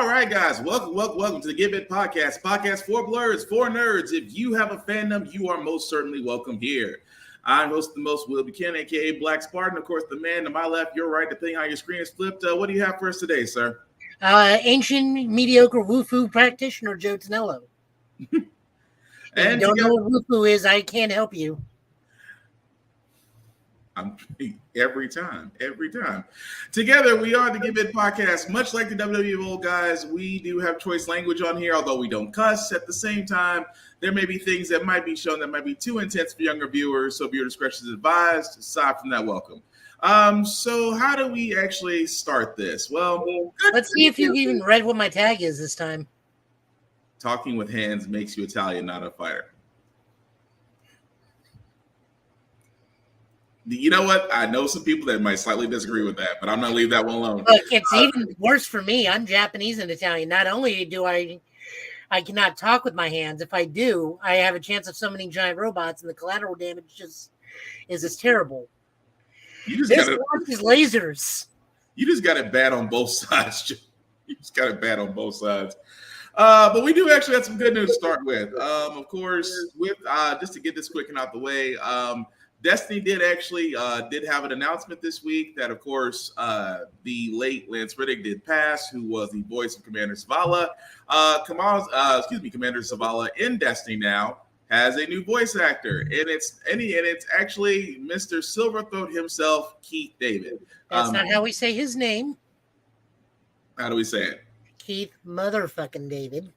right, guys. Welcome to the Give It Podcast. Podcast for blurs, for nerds. If you have a fandom, you are most certainly welcome here. I'm host the most, Will Buchanan, aka Black Spartan. Of course, the man to my left, your right, depending on how your screen is flipped. What do you have for us today, sir? Ancient mediocre woofu practitioner Joe Tonello. If you don't know what woofu is, I can't help you. Every time. Together, we are the Give It Podcast. Much like the WWE old guys, we do have choice language on here, although we don't cuss. At the same time, there may be things that might be shown that might be too intense for younger viewers, so viewer discretion is advised. Aside from that, welcome. So how do we actually start this? Well, let's see if you even read what my tag is this time. Talking with hands makes you Italian, not a fighter. You know what? I know some people that might slightly disagree with that, but I'm not leaving that one alone. Look, it's even worse for me. I'm Japanese and Italian. Not only do I cannot talk with my hands. If I do, I have a chance of summoning giant robots, and the collateral damage just is terrible. These lasers. You just got it bad on both sides. You just got it bad on both sides. But we do actually have some good news to start with. Of course, with just to get this quick and out the way. Destiny did have an announcement this week that, of course, the late Lance Reddick did pass, who was the voice of Commander Zavala. Commander Zavala in Destiny now has a new voice actor, and it's actually Mr. Silverthroat himself, Keith David. That's not how we say his name. How do we say it? Keith motherfucking David.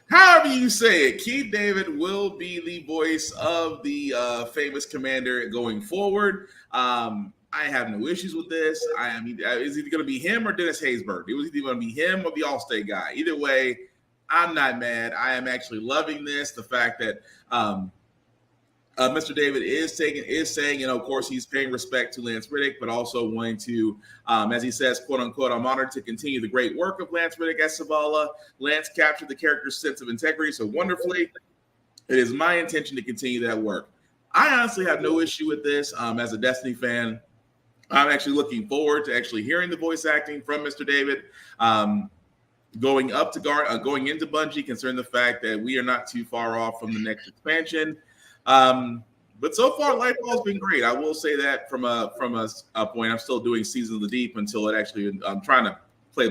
However you say it, Keith David will be the voice of the famous commander going forward. I have no issues with this. Is it going to be him or Dennis Haysbert? It was either going to be him or the Allstate guy. Either way, I'm not mad. I am actually loving this. The fact that Mr. David is saying, of course, he's paying respect to Lance Reddick, but also wanting to, as he says, quote unquote, I'm honored to continue the great work of Lance Reddick as Zavala. Lance captured the character's sense of integrity so wonderfully. It is my intention to continue that work. I honestly have no issue with this. As a Destiny fan, I'm actually looking forward to actually hearing the voice acting from Mr. David. Going into Bungie, considering the fact that we are not too far off from the next expansion. But so far, Lightfall's been great. I will say that from a point, I'm still doing Season of the Deep until it actually. I'm trying to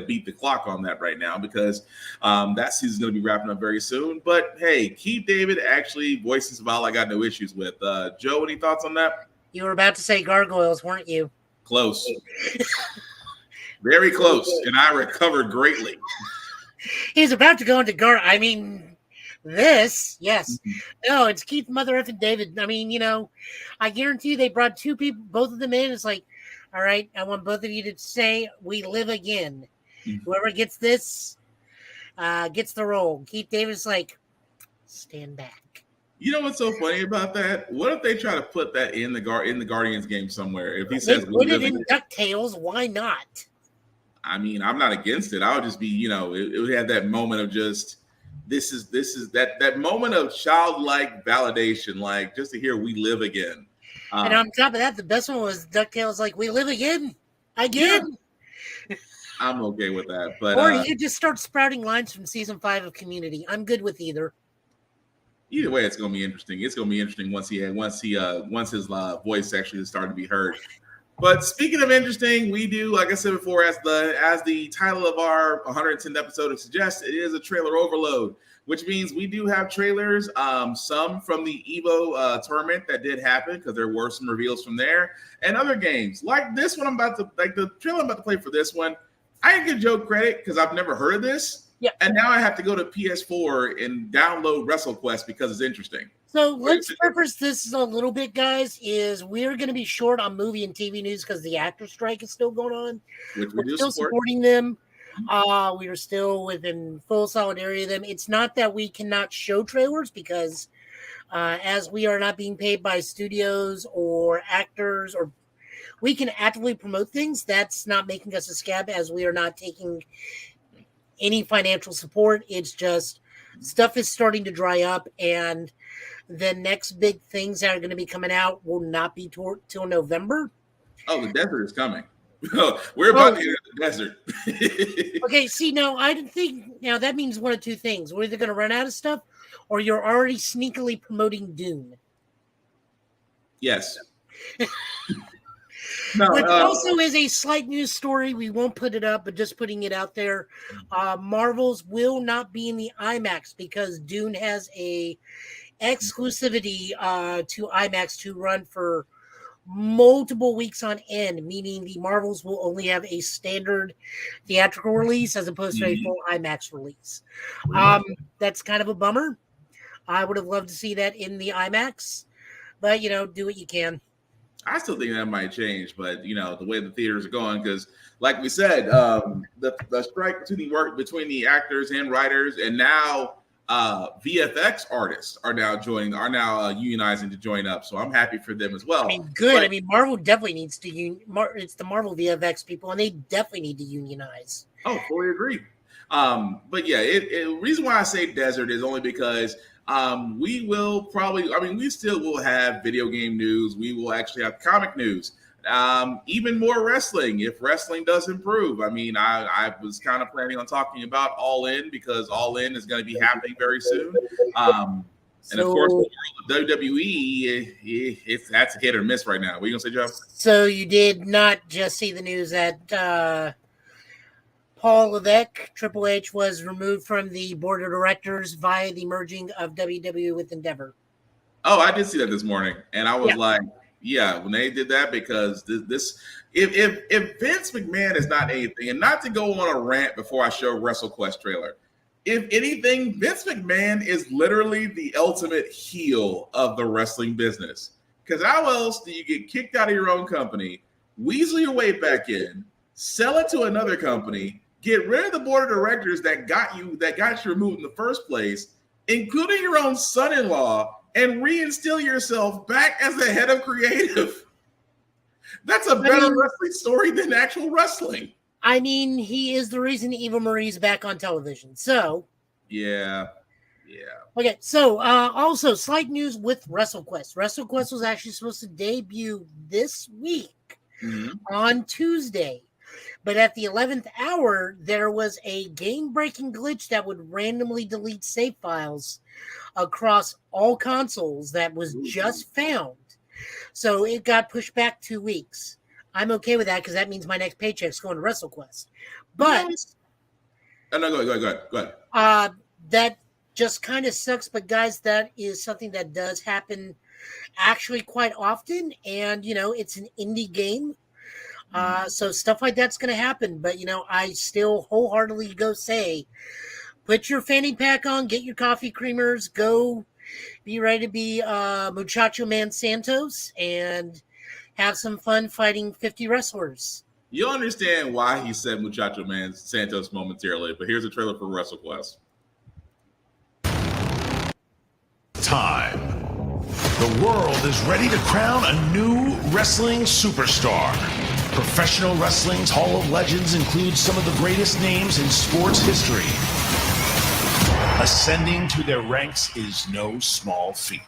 beat the clock on that right now because that season's going to be wrapping up very soon. But hey, Keith David actually voices Zavala. I got no issues with. Joe, any thoughts on that? You were about to say gargoyles, weren't you? Close, very close, and I recovered greatly. He's about to go into this, yes. No, it's Keith Mother effing David. I guarantee you they brought two people, both of them in. It's like, all right, I want both of you to say, we live again. Whoever gets this gets the role. Keith David's like, stand back. You know what's so funny about that? What if they try to put that in the Guardians game somewhere? If he says, put it in DuckTales, why not? I'm not against it. I would just be, it would have that moment of just, this is that moment of childlike validation, like just to hear we live again. And on top of that, the best one was DuckTales, like, we live again. Yeah. I'm okay with that. But or you just start sprouting lines from season 5 of Community. I'm good with either. Either way, it's gonna be interesting. It's gonna be interesting once his voice actually started to be heard. But speaking of interesting, we do, like I said before, as the title of our 110th episode suggests, it is a trailer overload, which means we do have trailers, some from the EVO tournament that did happen because there were some reveals from there, and other games like this one. The trailer I'm about to play for this one. I didn't give Joe credit because I've never heard of this. Yeah. And now I have to go to PS4 and download WrestleQuest because it's interesting. So let's preface this a little bit, guys, is we're going to be short on movie and TV news because the actor strike is still going on. We're still supporting them. We are still within full solidarity of them. It's not that we cannot show trailers because as we are not being paid by studios or actors, or we can actively promote things, that's not making us a scab as we are not taking any financial support. It's just stuff is starting to dry up, and the next big things that are going to be coming out will not be till November. Oh, the desert is coming. We're about to enter the desert. Okay, see, now I didn't think. Now that means one of two things: we're either going to run out of stuff, or you're already sneakily promoting Dune. Yes. Which also is a slight news story. We won't put it up, but just putting it out there. Marvels will not be in the IMAX because Dune has a exclusivity to IMAX to run for multiple weeks on end, meaning the Marvels will only have a standard theatrical release as opposed to a full IMAX release. That's kind of a bummer. I would have loved to see that in the IMAX, but do what you can. I still think that might change, but the way the theaters are going, because like we said, the strike between the actors and writers, and now VFX artists are now unionizing to join up. So I'm happy for them as well. I mean, good. But, Marvel definitely needs to it's the Marvel VFX people, and they definitely need to unionize. Oh, fully agree. But yeah, the reason why I say desert is only because we will probably, we still will have video game news. We will actually have comic news, even more wrestling if wrestling does improve. I was kind of planning on talking about All In because All In is going to be happening very soon. And of course, the world of WWE, that's a hit or miss right now. What are you going to say, Joe? So you did not just see the news that Paul Levesque, Triple H, was removed from the board of directors via the merging of WWE with Endeavor. Oh, I did see that this morning, and I was like, yeah, when they did that, because if Vince McMahon is not anything, and not to go on a rant before I show WrestleQuest trailer, if anything, Vince McMahon is literally the ultimate heel of the wrestling business. Because how else do you get kicked out of your own company, weasel your way back in, sell it to another company, get rid of the board of directors that got you removed in the first place, including your own son-in-law, and reinstill yourself back as the head of creative? That's a better wrestling story than actual wrestling. He is the reason Eva Marie's back on television. So yeah. Okay, so also slight news with WrestleQuest. WrestleQuest was actually supposed to debut this week on Tuesday. But at the 11th hour, there was a game-breaking glitch that would randomly delete save files across all consoles that was just found. So it got pushed back 2 weeks. I'm okay with that because that means my next paycheck's going to WrestleQuest. But no, go ahead. That just kind of sucks. But guys, that is something that does happen actually quite often. And, it's an indie game. So stuff like that's going to happen. But, I still wholeheartedly say, put your fanny pack on, get your coffee creamers, go be ready to be Muchacho Man Santos and have some fun fighting 50 wrestlers. You'll understand why he said Muchacho Man Santos momentarily, but here's a trailer for WrestleQuest. Time. The world is ready to crown a new wrestling superstar. Professional Wrestling's Hall of Legends includes some of the greatest names in sports history. Ascending to their ranks is no small feat.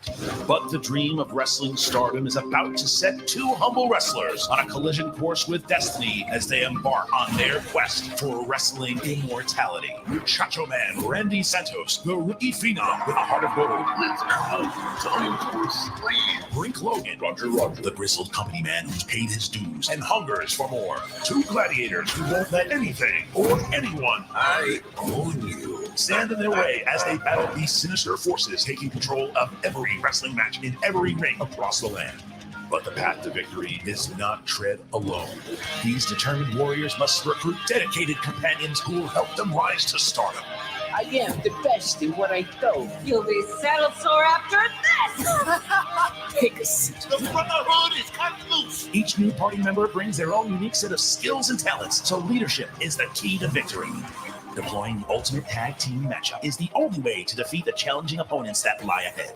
But the dream of wrestling stardom is about to set two humble wrestlers on a collision course with destiny as they embark on their quest for wrestling immortality. Muchacho Man Randy Santos, the rookie phenom with a heart of gold. Brink Logan, Roger, the grizzled company man who's paid his dues and hungers for more. Two gladiators who won't let anything or anyone, I own you, stand in their way as they battle these sinister forces taking control of every wrestling match in every ring across the land. But the path to victory is not tread alone. These determined warriors must recruit dedicated companions who will help them rise to stardom. I am the best in what I do. You'll be saddle sore after this! Take a seat. The Brotherhood is cut loose! Each new party member brings their own unique set of skills and talents, so leadership is the key to victory. Deploying the ultimate tag team matchup is the only way to defeat the challenging opponents that lie ahead.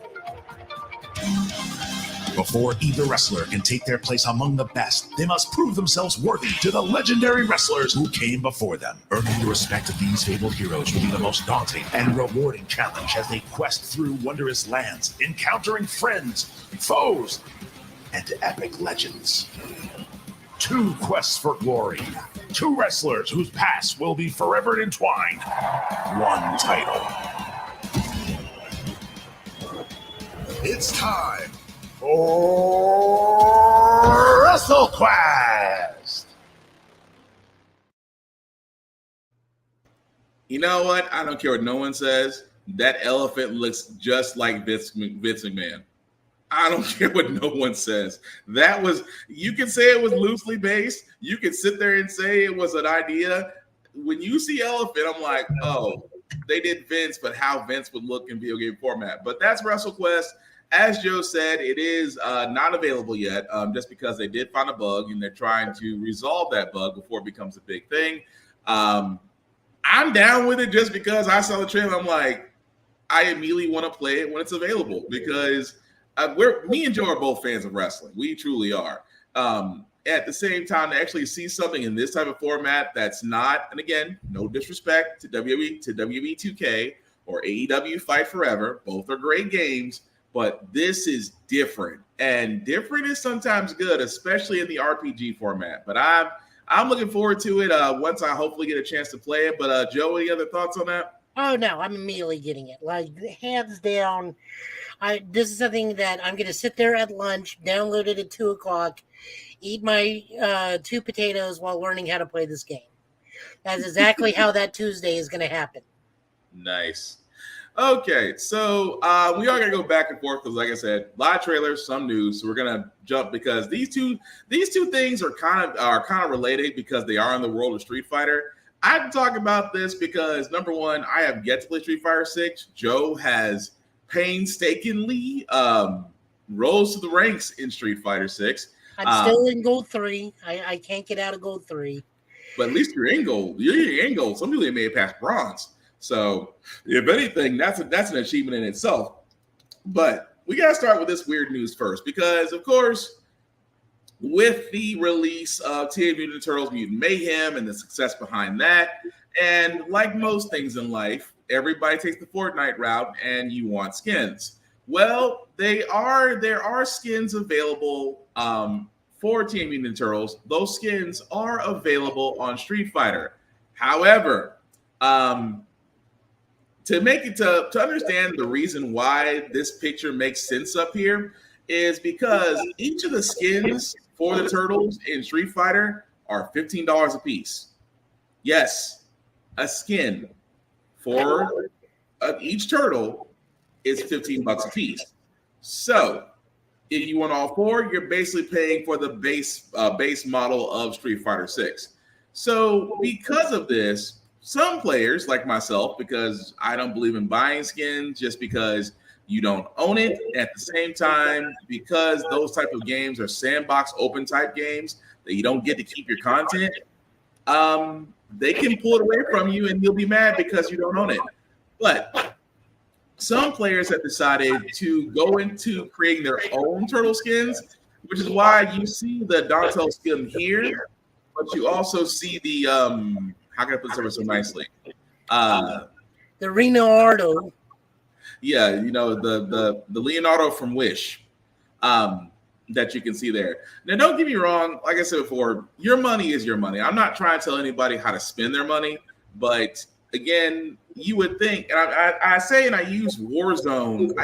Before either wrestler can take their place among the best, they must prove themselves worthy to the legendary wrestlers who came before them. Earning the respect of these fabled heroes will be the most daunting and rewarding challenge as they quest through wondrous lands, encountering friends, foes, and epic legends. Two quests for glory. Two wrestlers whose pasts will be forever entwined. One title. It's time for WrestleQuest. You know what? I don't care what no one says. That elephant looks just like Vince McMahon. I don't care what no one says. That was, you can say it was loosely based. You can sit there and say it was an idea. When you see elephant, I'm like, oh, they did Vince, but how Vince would look in video game format. But that's WrestleQuest. As Joe said, it is not available yet, just because they did find a bug and they're trying to resolve that bug before it becomes a big thing. I'm down with it just because I saw the trailer. I'm like, I immediately want to play it when it's available because me and Joe are both fans of wrestling. We truly are. At the same time, to actually see something in this type of format that's not, and again, no disrespect to WWE 2K or AEW Fight Forever. Both are great games, but this is different. And different is sometimes good, especially in the RPG format. But I'm looking forward to it once I hopefully get a chance to play it. But Joe, any other thoughts on that? Oh no, I'm immediately getting it. Like hands down. This is something that I'm going to sit there at lunch, download it at 2:00, eat my 2 potatoes while learning how to play this game. That's exactly how that Tuesday is going to happen. Nice. Okay, so we are going to go back and forth because, like I said, a lot of trailers, some news. So we're going to jump because these two things are kind of related because they are in the world of Street Fighter. I can talk about this because number one, I have yet to play Street Fighter 6. Joe has painstakingly rose to the ranks in Street Fighter 6. I'm still in gold 3. I can't get out of gold 3. But at least you're in gold. You're in gold. Some people may have passed bronze. So if anything, that's an achievement in itself. But we got to start with this weird news first because, of course, with the release of Teenage Mutant Ninja Turtles Mutant Mayhem and the success behind that, and like most things in life, everybody takes the Fortnite route and you want skins. Well, there are skins available for Teenage Mutant Ninja Turtles. Those skins are available on Street Fighter. However, to understand the reason why this picture makes sense up here is because each of the skins for the turtles in Street Fighter are $15 a piece. Yes, a skin for each turtle is $15 a piece. So if you want all 4, you're basically paying for the base model of Street Fighter 6. So because of this, some players like myself, because I don't believe in buying skins just because you don't own it, at the same time, because those type of games are sandbox open type games that you don't get to keep your content, they can pull it away from you and you'll be mad because you don't own it. But some players have decided to go into creating their own turtle skins, which is why you see the Donatello skin here, but you also see the how can I put this over so nicely? The Leonardo. Yeah, you know, the Leonardo from Wish that you can see there. Now, don't get me wrong. Like I said before, your money is your money. I'm not trying to tell anybody how to spend their money, but again, you would think, and I say, and I use Warzone,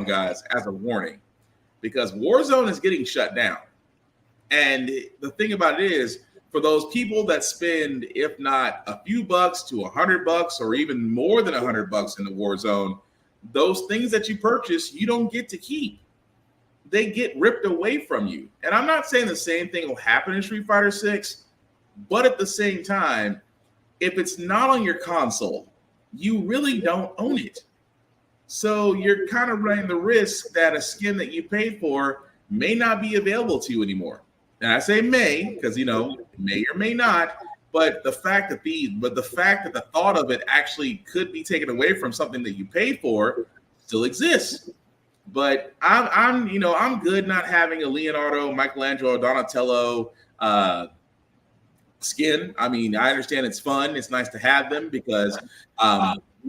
guys, as a warning because Warzone is getting shut down. And the thing about it is, for those people that spend, if not a few bucks to $100 or even more than $100 in the Warzone, those things that you purchase, you don't get to keep. They get ripped away from you. And I'm not saying the same thing will happen in Street Fighter 6, but at the same time, if it's not on your console, you really don't own it. So you're kind of running the risk that a skin that you paid for may not be available to you anymore. And I say may, because, you know, may or may not, but the fact that the thought of it actually could be taken away from something that you paid for still exists. But I'm good not having a Leonardo, Michelangelo, Donatello skin. I mean, I understand it's fun. It's nice to have them because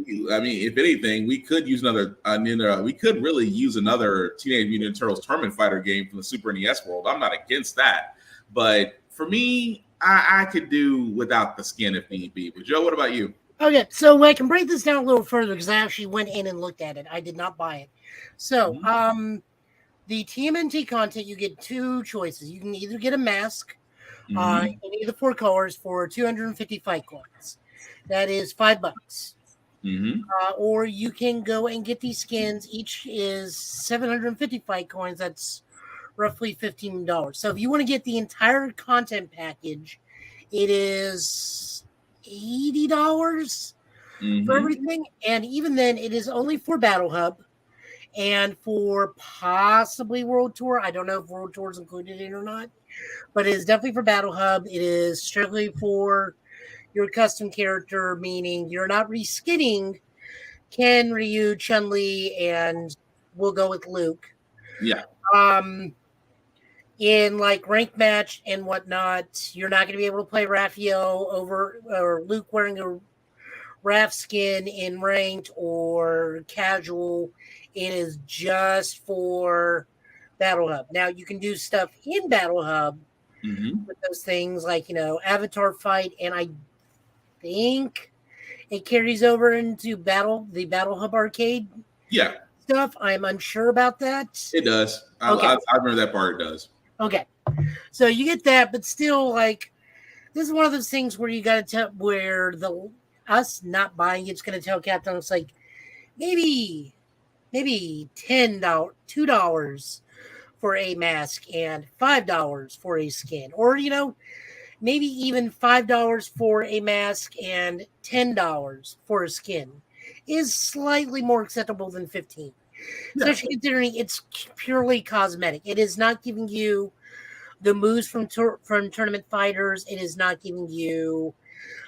if anything, we could use we could really use another Teenage Mutant Ninja Turtles Tournament Fighter game from the Super NES world. I'm not against that. But for me, I could do without the skin if need be. But Joe, what about you? Okay, so I can break this down a little further because I actually went in and looked at it. I did not buy it. So, the TMNT content, you get two choices. You can either get a mask in any of the 4 colors for 250 fight coins. That is $5. Or you can go and get these skins. Each is 750 fight coins. That's roughly $15. So if you want to get the entire content package, it is $80 for everything. And even then, it is only for Battle Hub and for possibly World Tour. I don't know if World Tour is included in or not, but it is definitely for Battle Hub. It is strictly for your custom character, meaning you're not reskinning Ken, Ryu, Chun-Li, and we'll go with Luke. Yeah. In like ranked match and whatnot, you're not going to be able to play Raphael over or Luke wearing a Raph skin in ranked or casual. It is just for Battle Hub. Now you can do stuff in Battle Hub with those things like, Avatar fight, and I think it carries over into the Battle Hub arcade. Yeah. Stuff. I'm unsure about that. It does. Okay. I remember that part. It does. Okay. So you get that, but still, like, this is one of those things where you got to tell where us not buying it's going to tell Captain it's like maybe $10, $2 for a mask and $5 for a skin, or maybe even $5 for a mask and $10 for a skin is slightly more acceptable than $15. Especially considering it's purely cosmetic. It is not giving you the moves from tournament fighters. It is not giving you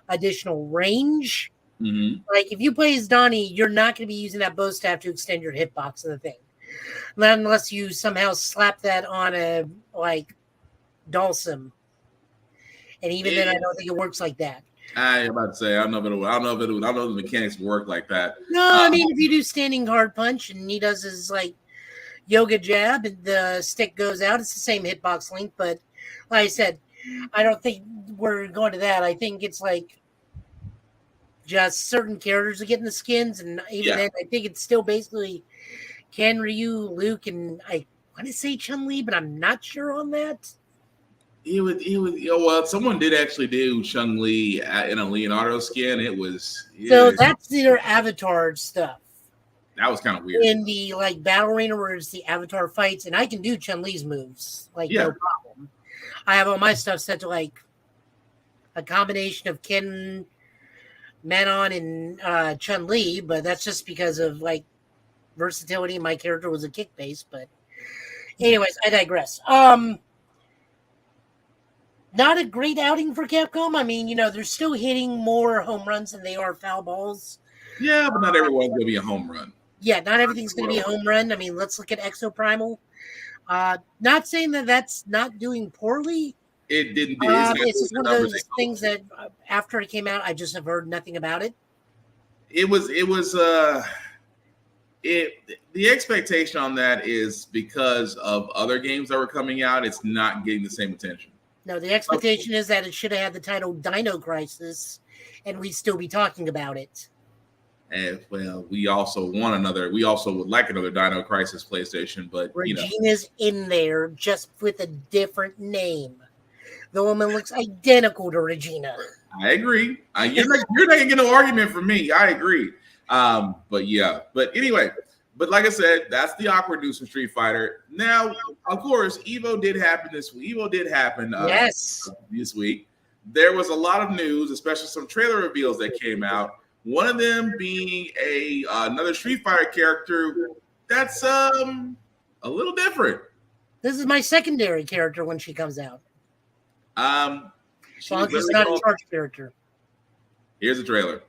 additional range. Like if you play as Donnie, you're not going to be using that bow staff to extend your hitbox of the thing, not unless you somehow slap that on a Dhalsim. And even then, I don't think it works like that. I'm about to say I don't know if the mechanics work like that. No, I mean if you do standing hard punch and he does his like yoga jab and the stick goes out, it's the same hitbox length. But like I said, I don't think we're going to that. I think it's like just certain characters are getting the skins, and even then, I think it's still basically Ken, Ryu, Luke, and I want to say Chun-Li, but I'm not sure on that. Well, someone did actually do Chun-Li in a Leonardo skin. It was so that's their Avatar stuff. That was kind of weird. In the like battle arena where it's the Avatar fights, and I can do Chun-Li's moves no problem. I have all my stuff set to like a combination of Ken, Manon, and Chun-Li, but that's just because of like versatility. My character was a kick base, but anyways, I digress. Not a great outing for Capcom. I mean, they're still hitting more home runs than they are foul balls. Yeah, but not everyone's going to be a home run. Yeah, not everything's going to be a home run. I mean, let's look at Exoprimal. Not saying that that's not doing poorly. It didn't. It's just one of those things that after it came out, I just have heard nothing about it. The expectation on that is because of other games that were coming out, it's not getting the same attention. No, the expectation is that it should have had the title Dino Crisis, and we'd still be talking about it. And well, we also would like another Dino Crisis PlayStation, but Regina's in there just with a different name. The woman looks identical to Regina. I agree. You're not gonna get no argument from me. I agree. But anyway, but like I said, that's the awkward news from Street Fighter. Now, of course, Evo did happen this week. This week. There was a lot of news, especially some trailer reveals that came out. One of them being another Street Fighter character that's a little different. This is my secondary character when she comes out. She's not a charge character. Here's the trailer.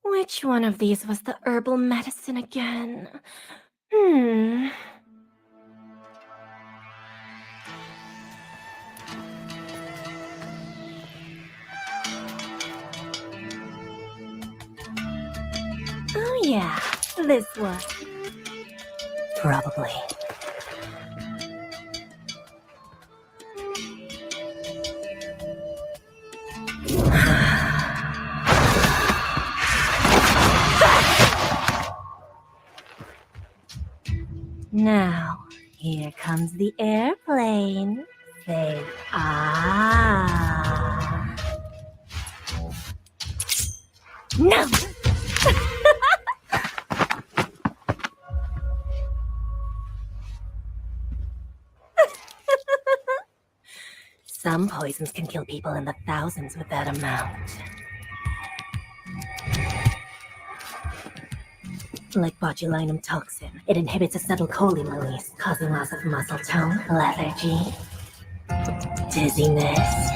Which one of these was the herbal medicine again? this one. Probably. Now, here comes the airplane. Say, ah. No! Some poisons can kill people in the thousands with that amount. Like botulinum toxin, it inhibits acetylcholine release, causing loss of muscle tone, lethargy, dizziness,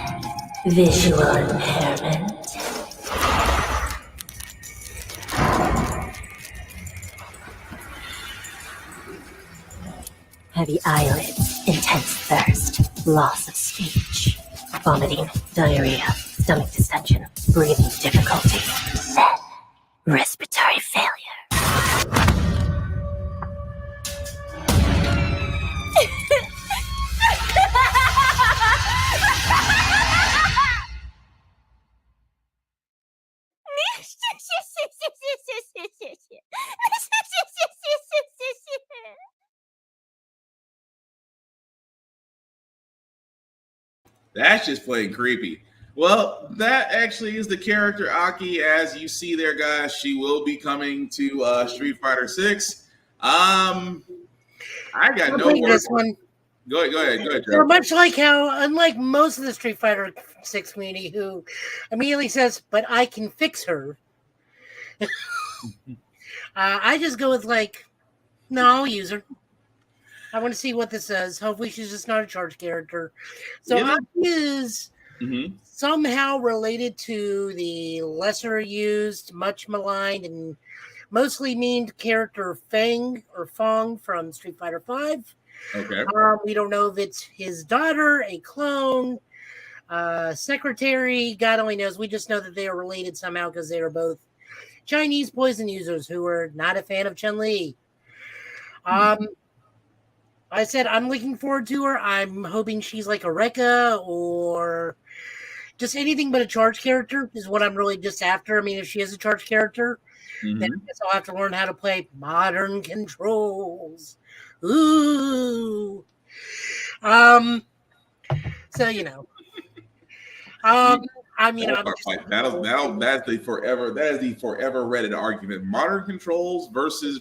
visual impairment. Heavy eyelids, intense thirst, loss of speech, vomiting, diarrhea, stomach distension, breathing difficulty, respiratory failure. That's just plain creepy. Well, that actually is the character Aki, as you see there, guys. She will be coming to Street Fighter 6. I got no word. This one. Go ahead, Joe. So much like how, unlike most of the Street Fighter 6 community, who immediately says, "But I can fix her," I just go with like, "No, I'll use her. I want to see what this says. Hopefully, she's just not a charge character." So Aki is somehow related to the lesser used, much maligned, and mostly memed character Fang or Fong from Street Fighter V. Okay. We don't know if it's his daughter, a clone, secretary. God only knows. We just know that they are related somehow because they are both Chinese poison users who are not a fan of Chun-Li. I said I'm looking forward to her. I'm hoping she's like a Rekka or just anything but a charge character is what I'm really just after. I mean, if she is a charge character, then I guess I'll have to learn how to play modern controls. Ooh. So you know. I mean, that's the forever Reddit argument. Modern controls versus.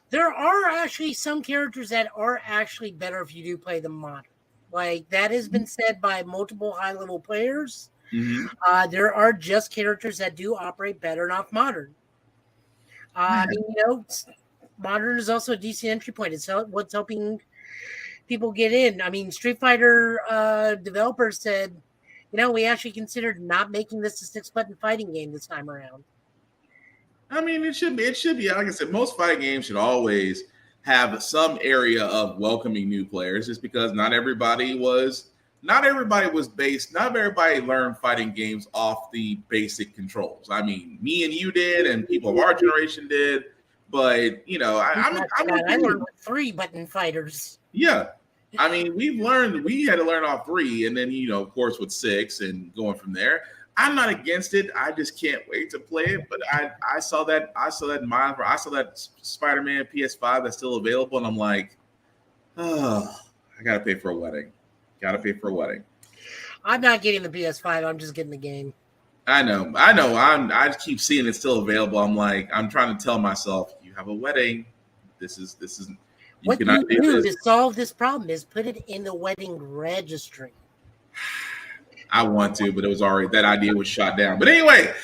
There are actually some characters that are actually better if you do play them modern. Like that has been said by multiple high-level players. There are just characters that do operate better off modern. I mean, you know, modern is also a decent entry point. It's what's helping people get in. I mean, Street Fighter developers said, you know, we actually considered not making this a 6-button fighting game this time around. I mean, it should be. Like I said, most fighting games should always have some area of welcoming new players, just because not everybody learned fighting games off the basic controls. I mean, me and you did, and people of our generation did, but you know, I learned with 3-button fighters. Yeah. I mean, we had to learn all 3, and then, you know, of course, with 6 and going from there. I'm not against it. I just can't wait to play it. But I saw that Spider-Man PS5 that's still available, and I'm like, oh, I gotta pay for a wedding. I'm not getting the PS5. I'm just getting the game. I know. I keep seeing it still available. I'm like, I'm trying to tell myself, you have a wedding. This is. What you do to solve this problem is put it in the wedding registry. I want to, but that idea was shot down. But anyway,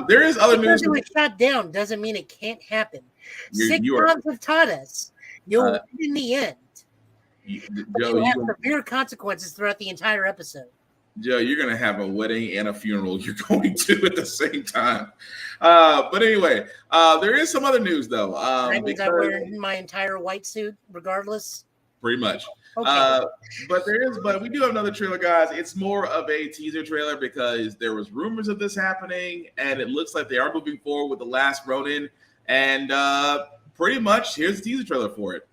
there is other news. It was shot down doesn't mean it can't happen. 6 months have taught us you'll win in the end. Joe, you have severe consequences throughout the entire episode. Joe, you're going to have a wedding and a funeral you're going to at the same time. But anyway, there is some other news, though. That means I'm wearing my entire white suit regardless? Pretty much. Okay. But we do have another trailer, guys. It's more of a teaser trailer because there was rumors of this happening, and it looks like they are moving forward with The Last Ronin. And pretty much, here's the teaser trailer for it.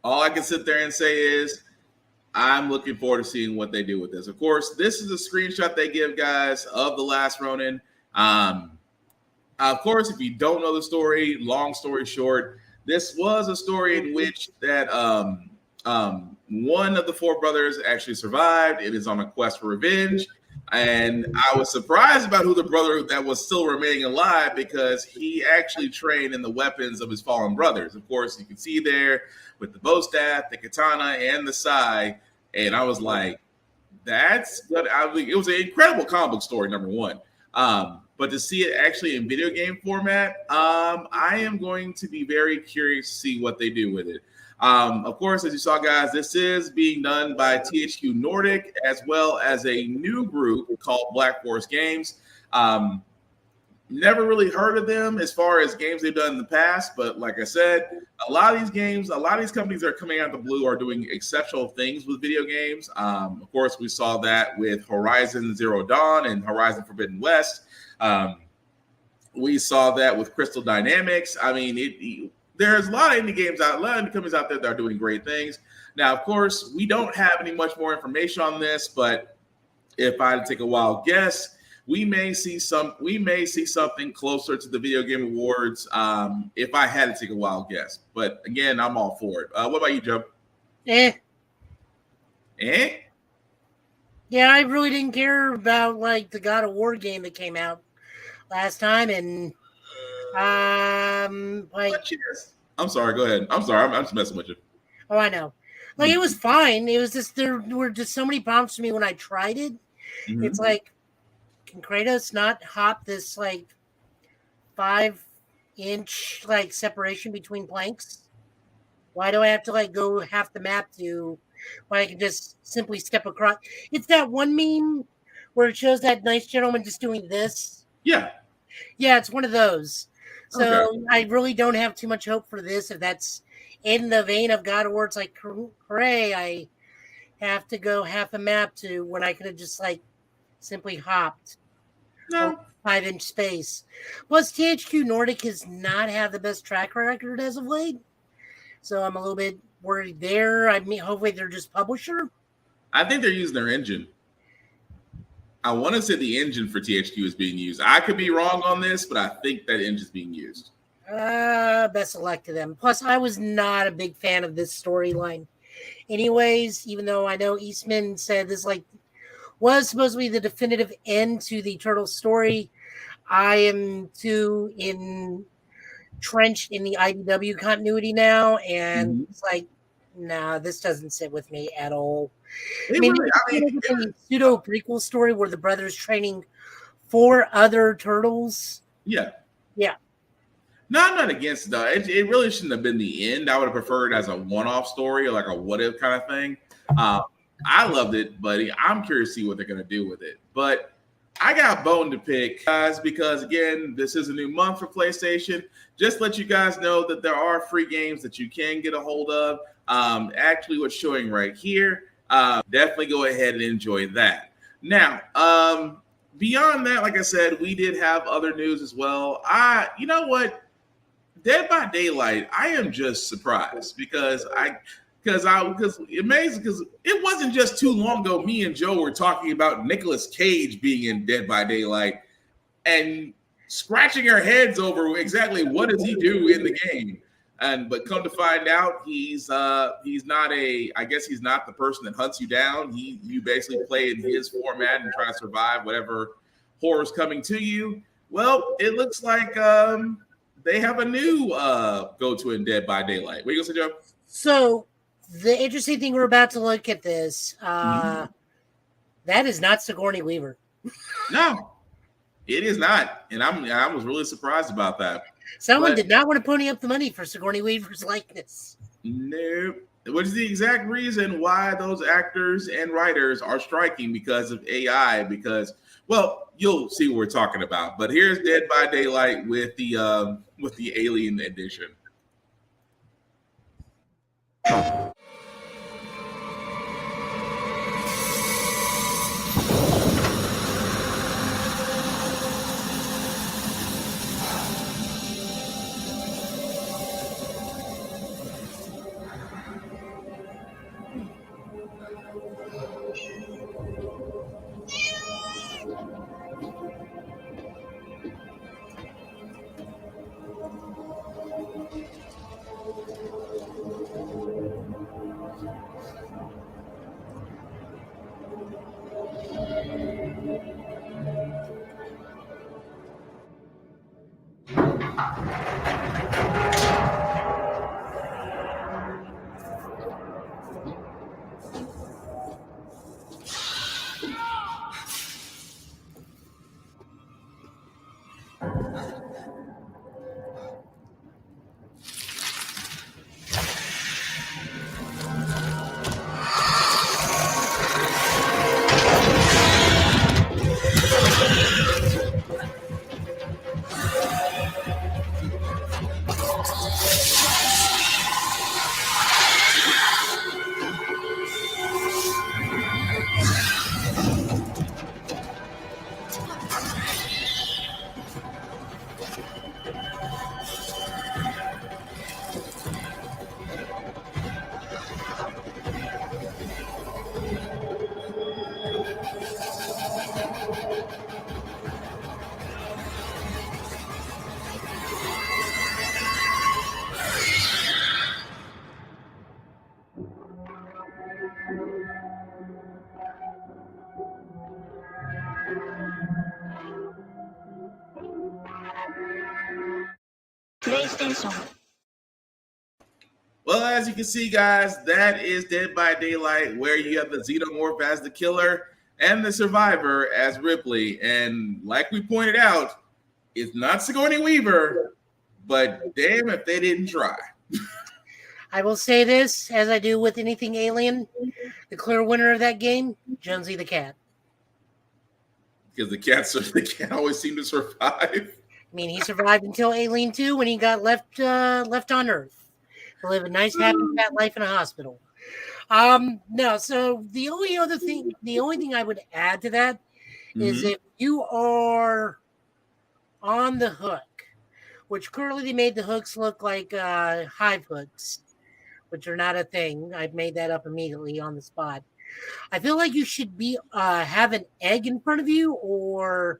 All I can sit there and say is I'm looking forward to seeing what they do with this. Of course, this is a screenshot they give, guys, of The Last Ronin. Of course, if you don't know the story, long story short, this was a story in which that one of the four brothers actually survived. It is on a quest for revenge. And I was surprised about who the brother that was still remaining alive, because he actually trained in the weapons of his fallen brothers. Of course, you can see there with the bow staff, the katana, and the sai. And I was like, that's good. It was an incredible comic book story, number one. But to see it actually in video game format, I am going to be very curious to see what they do with it. Of course, as you saw, guys, this is being done by THQ Nordic, as well as a new group called Black Forest Games. Never really heard of them as far as games they've done in the past, but like I said, a lot of these games, a lot of these companies that are coming out of the blue are doing exceptional things with video games. Of course, we saw that with Horizon Zero Dawn and Horizon Forbidden West. We saw that with Crystal Dynamics. I mean, there's a lot of indie games out, a lot of indie companies out there that are doing great things. Now, of course, we don't have any much more information on this, but if I had to take a wild guess, we may see something closer to the Video Game Awards. If I had to take a wild guess, but again, I'm all for it. What about you, Joe? Yeah, I really didn't care about like the God of War game that came out last time, and I'm sorry. Go ahead. I'm sorry. I'm just messing with you. Oh, I know. Like, it was fine. It was just there were just so many problems for me when I tried it. Mm-hmm. It's like, can Kratos not hop this like 5-inch like separation between planks? Why do I have to like go half the map to when I can just simply step across? It's that one meme where it shows that nice gentleman just doing this. Yeah, it's one of those. So okay. I really don't have too much hope for this. If that's in the vein of God of War, it's like, hooray, I have to go half a map to when I could have just like simply hopped 5-inch space. Plus, THQ Nordic has not had the best track record as of late. So I'm a little bit worried there. I mean, hopefully they're just publisher. I think they're using their engine. I want to say the engine for THQ is being used. I could be wrong on this, but I think that engine is being used. Best of luck to them. Plus, I was not a big fan of this storyline. Anyways, even though I know Eastman said this like was supposed to be the definitive end to the Turtle story, I am too entrenched in the IDW continuity now, and it's like, nah, this doesn't sit with me at all. I mean, pseudo prequel story where the brothers training 4 other turtles. Yeah. No, I'm not against that. It really shouldn't have been the end. I would have preferred it as a one-off story or like a what-if kind of thing. I loved it, buddy. I'm curious to see what they're going to do with it. But I got a bone to pick, guys, because, again, this is a new month for PlayStation. Just let you guys know that there are free games that you can get a hold of. Actually, what's showing right here, definitely go ahead and enjoy that. Now, beyond that, like I said, we did have other news as well. You know what? Dead by Daylight, I am just surprised because it wasn't just too long ago me and Joe were talking about Nicolas Cage being in Dead by Daylight and scratching our heads over exactly what does he do in the game. But come to find out, he's not the person that hunts you down. You basically play in his format and try to survive whatever horror's coming to you. Well, it looks like they have a new go-to in Dead by Daylight. What are you gonna say, Joe? So the interesting thing, we're about to look at this. That is not Sigourney Weaver. No, it is not, and I was really surprised about that. Someone did not want to pony up the money for Sigourney Weaver's likeness. No. What is the exact reason why those actors and writers are striking? Because of AI. Because, well, you'll see what we're talking about. But here's Dead by Daylight with the Alien edition. Well, as you can see, guys, that is Dead by Daylight, where you have the Xenomorph as the killer and the survivor as Ripley. And like we pointed out, it's not Sigourney Weaver, but damn if they didn't try. I will say this, as I do with anything Alien, the clear winner of that game, Jonesy the cat. Because the cat always seemed to survive. I mean, he survived until Alien 2 when he got left on Earth to live a nice, happy, fat life in a hospital. No, so the only thing I would add to that is if you are on the hook, which currently they made the hooks look like hive hooks, which are not a thing. I made that up immediately on the spot. I feel like you should be have an egg in front of you, or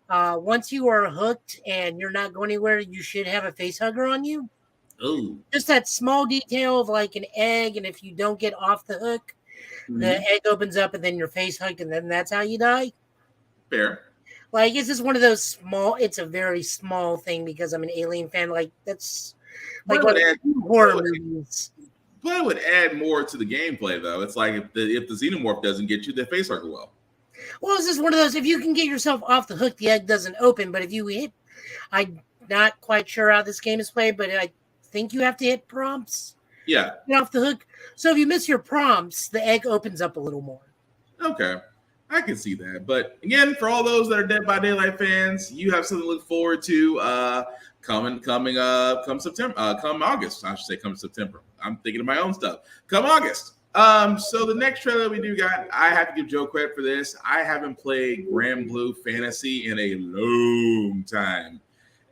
once you are hooked and you're not going anywhere, you should have a face hugger on you. Oh, just that small detail of like an egg, and if you don't get off the hook, the egg opens up and then your face hooked, and then that's how you die. Fair. Like, it's just one of those small. It's a very small thing because I'm an Alien fan. Like, that's like what horror movies. But it would add more to the gameplay, though. It's like if the Xenomorph doesn't get you, the face hugger will. Well, it's just one of those. If you can get yourself off the hook, the egg doesn't open. But if you hit, I'm not quite sure how this game is played, but I think you have to hit prompts. Yeah. Get off the hook. So if you miss your prompts, the egg opens up a little more. Okay. I can see that. But again, for all those that are Dead by Daylight fans, you have something to look forward to come September, come August. I should say come September. I'm thinking of my own stuff. Come August. So the next trailer we do got, I have to give Joe credit for this. I haven't played Grand Blue Fantasy in a long time.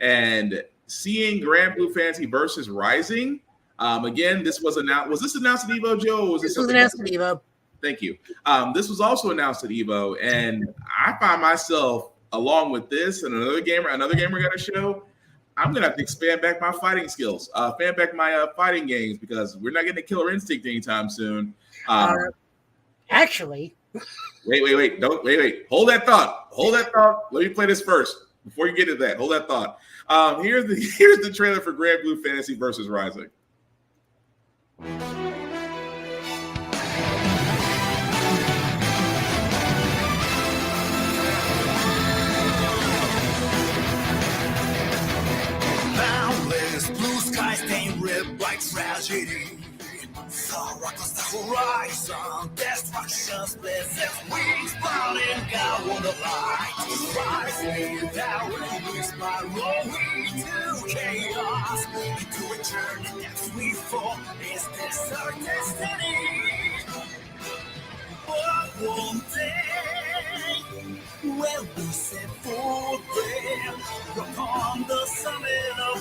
And seeing Grand Blue Fantasy versus Rising, again, this was announced. Was this announced at EVO, Joe? Or was this was announced at EVO. Thank you. This was also announced at EVO, and I find myself, along with this and another gamer got a show, I'm going to have to expand back my fighting skills, expand back my fighting games, because we're not getting a Killer Instinct anytime soon. Actually. Wait. Hold that thought. Let me play this first before you get to that, hold that thought. Here's the trailer for Grand Blue Fantasy versus Rising. Boundless blue skies, stained red bright tragedy. Far across the horizon, destruction splits its wings, falling out on the light. Rising down, we spiraling to chaos, into a journey that we fall. Is this our destiny? But one day, when we set forth there, upon the summit of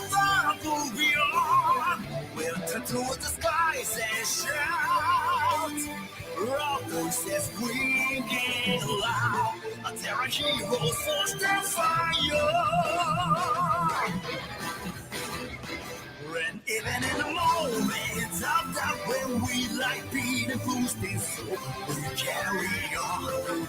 the beyond, we'll turn towards the skies and shout. Our voices ringing loud, a terror hero forged in fire. And even in the moments of doubt, when we like beat and boosting soul, we carry on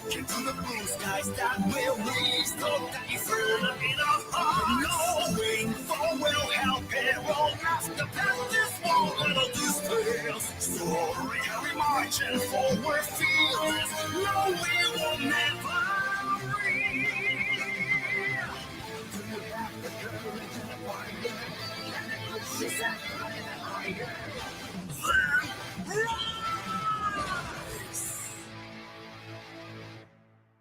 into the blue skies that will reach the different in our hearts. Knowing full well help and roll after that this won't let us distance. Soaring, carry marching forward, fearless. No, we will never reach. Do you have the courage to find it?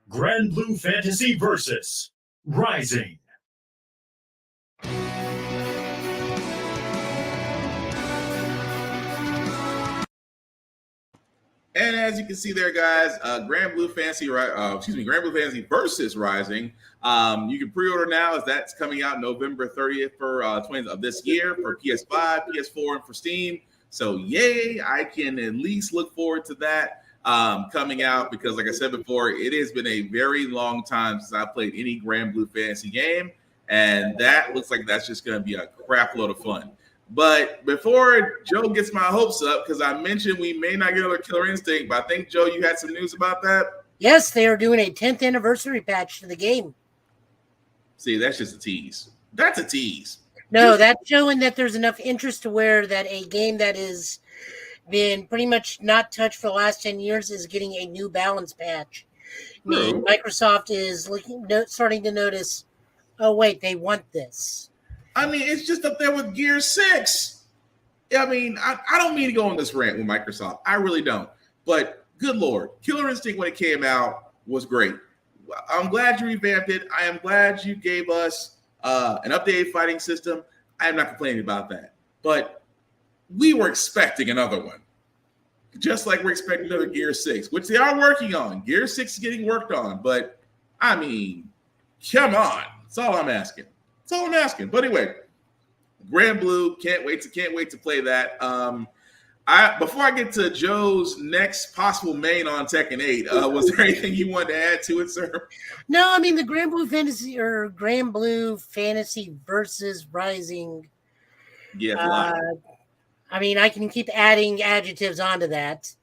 Grand Blue Fantasy versus Rising. And as you can see there, guys, Grand Blue Fantasy versus Rising. You can pre-order now as that's coming out November 30th for 20th of this year for PS5, PS4, and for Steam. So yay, I can at least look forward to that coming out because, like I said before, it has been a very long time since I played any Grand Blue Fantasy game, and that looks like that's just going to be a crap load of fun. But before Joe gets my hopes up, because I mentioned we may not get another Killer Instinct, but I think, Joe, you had some news about that? Yes, they are doing a 10th anniversary patch to the game. See, that's just a tease. That's a tease. No, that's showing that there's enough interest to where that a game that has been pretty much not touched for the last 10 years is getting a new balance patch. I mean, Microsoft is starting to notice, oh, wait, they want this. I mean, it's just up there with Gear 6. I mean, I don't mean to go on this rant with Microsoft. I really don't. But good Lord, Killer Instinct when it came out was great. I'm glad you revamped it. I am glad you gave us an updated fighting system. I am not complaining about that. But we were expecting another one. Just like we're expecting another Gear 6, which they are working on. Gear 6 is getting worked on. But, I mean, come on. That's all I'm asking. That's all I'm asking. But anyway, Grand Blue, can't wait to play that. Before I get to Joe's next possible main on Tekken 8, was there anything you wanted to add to it, sir? No, I mean the Grand Blue Fantasy versus Rising. Yeah, I mean I can keep adding adjectives onto that.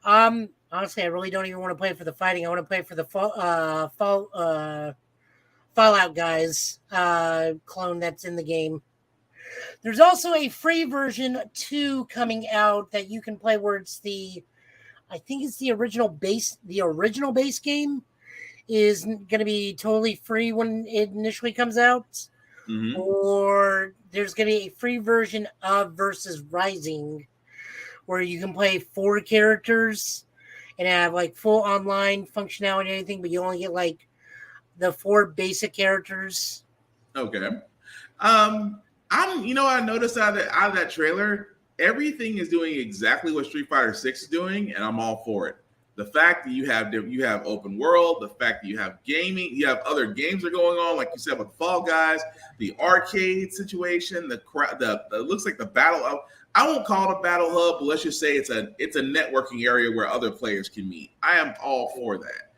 Honestly, I really don't even want to play for the fighting. I want to play for the Fallout guys clone that's in the game. There's also a free version 2 coming out that you can play where it's the original base game is going to be totally free when it initially comes out. Mm-hmm. Or there's going to be a free version of Versus Rising where you can play 4 characters and have like full online functionality and anything, but you only get like the 4 basic characters. Okay. I noticed out of that trailer, everything is doing exactly what Street Fighter 6 is doing, and I'm all for it. The fact that you have open world, the fact that you have gaming, you have other games that are going on, like you said with Fall Guys, the arcade situation, the looks like the battle. I won't call it a battle hub, but let's just say it's a networking area where other players can meet. I am all for that.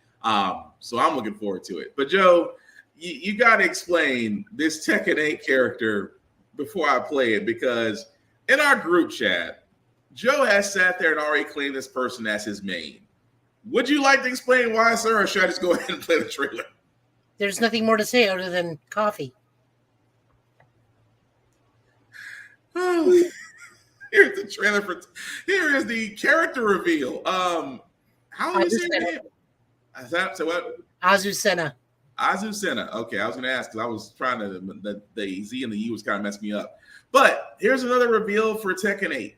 So I'm looking forward to it. But Joe, you got to explain this Tekken 8 character before I play it, because in our group chat, Joe has sat there and already claimed this person as his main. Would you like to explain why, sir, or should I just go ahead and play the trailer? There's nothing more to say other than coffee. Oh, here's the trailer for. Here is the character reveal. How do you say that? Is that so? What? Azucena. Azucena. Okay, I was going to ask because I was trying to the Z and the U was kind of messing me up. But here's another reveal for Tekken 8.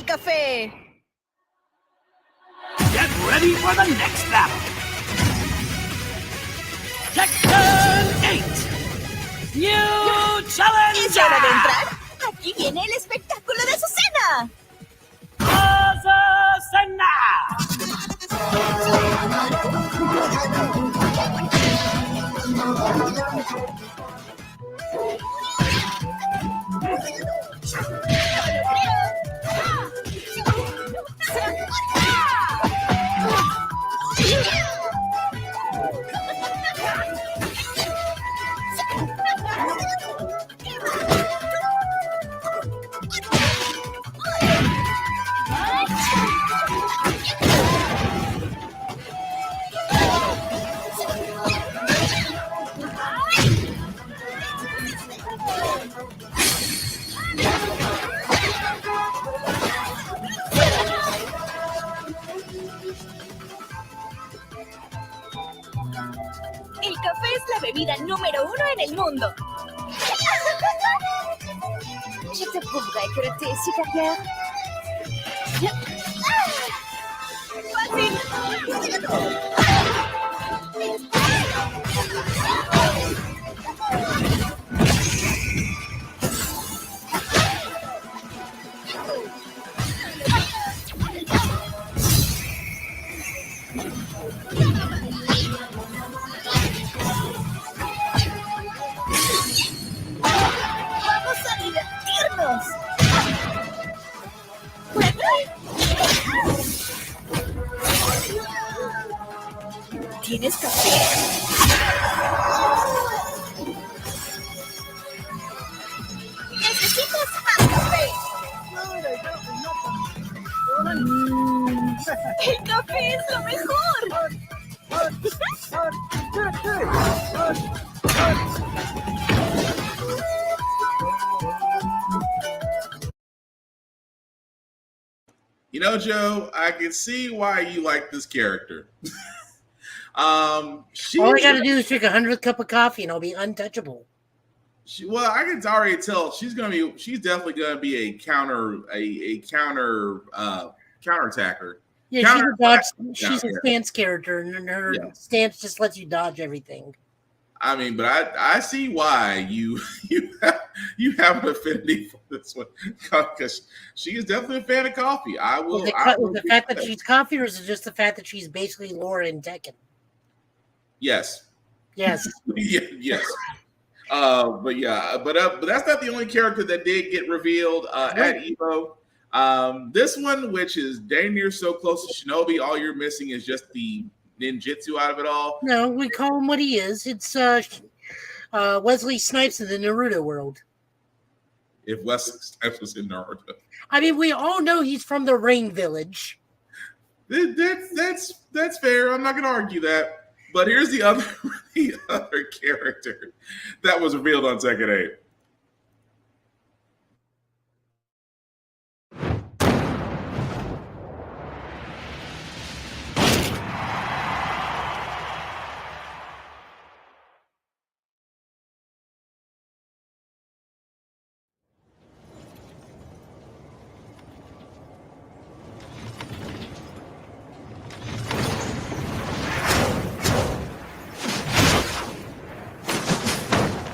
Café. Get ready for the next battle. Tekken 8. New Challenger. ¿Es hora de entrar? Aquí viene el espectáculo de Azucena. Azucena. El café es la bebida número 1 en el mundo. Je te prouverai que le thé est supérieur. ¡Vamos a divertirnos! ¿Tienes café? ¡Necesitas más café! ¡El café es lo mejor! You know, Joe, I can see why you like this character. All I got to do is drink 100th cup of coffee, and I'll be untouchable. Well, I can already tell she's definitely gonna be a counterattacker. Yeah, she's a stance character, and her stance just lets you dodge everything. I mean, but I see why you have an affinity for this one, because she is definitely a fan of coffee. I will. Is it the fact that she's coffee, or is it just the fact that she's basically Laura in Tekken? Yes. Yes. Yes. But that's not the only character that did get revealed at Evo. This one, which is dang near so close to Shinobi, all you're missing is just the ninjutsu out of it all. No, we call him what he is. It's Wesley Snipes in the Naruto world. If Wesley Snipes was in Naruto, I mean, we all know he's from the Rain Village. That's fair. I'm not going to argue that. But here's the other character that was revealed on Tekken 8.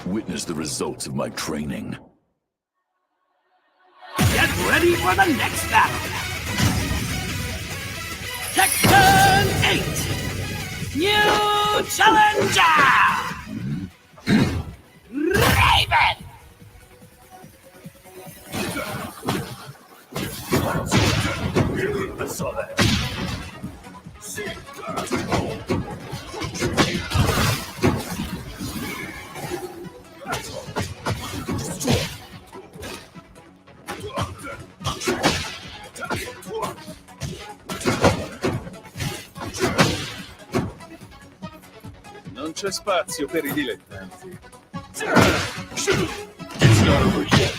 Witness the results of my training. Get ready for the next battle. Tekken 8. New Challenger. Raven! I saw that. Non c'è spazio per i dilettanti. It's not over yet.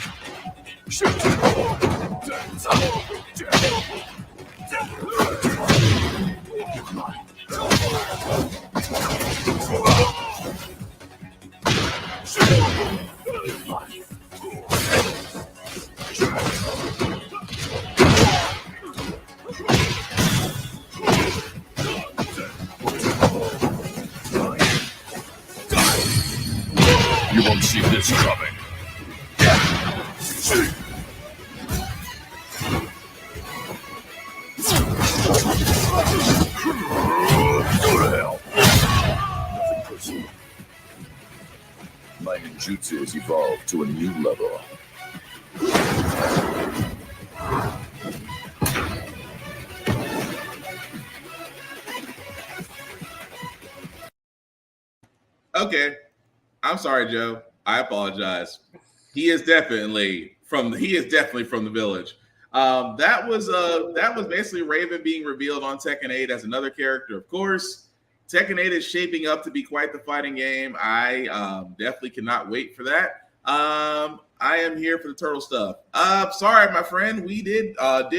You won't see this coming. Go to hell. Nothing personal. My ninjutsu has evolved to a new level. Okay. I'm sorry, Joe. I apologize. He is definitely from the village. That was basically Raven being revealed on Tekken 8 as another character. Of course, Tekken 8 is shaping up to be quite the fighting game. I definitely cannot wait for that. I am here for the turtle stuff. Sorry, my friend. We did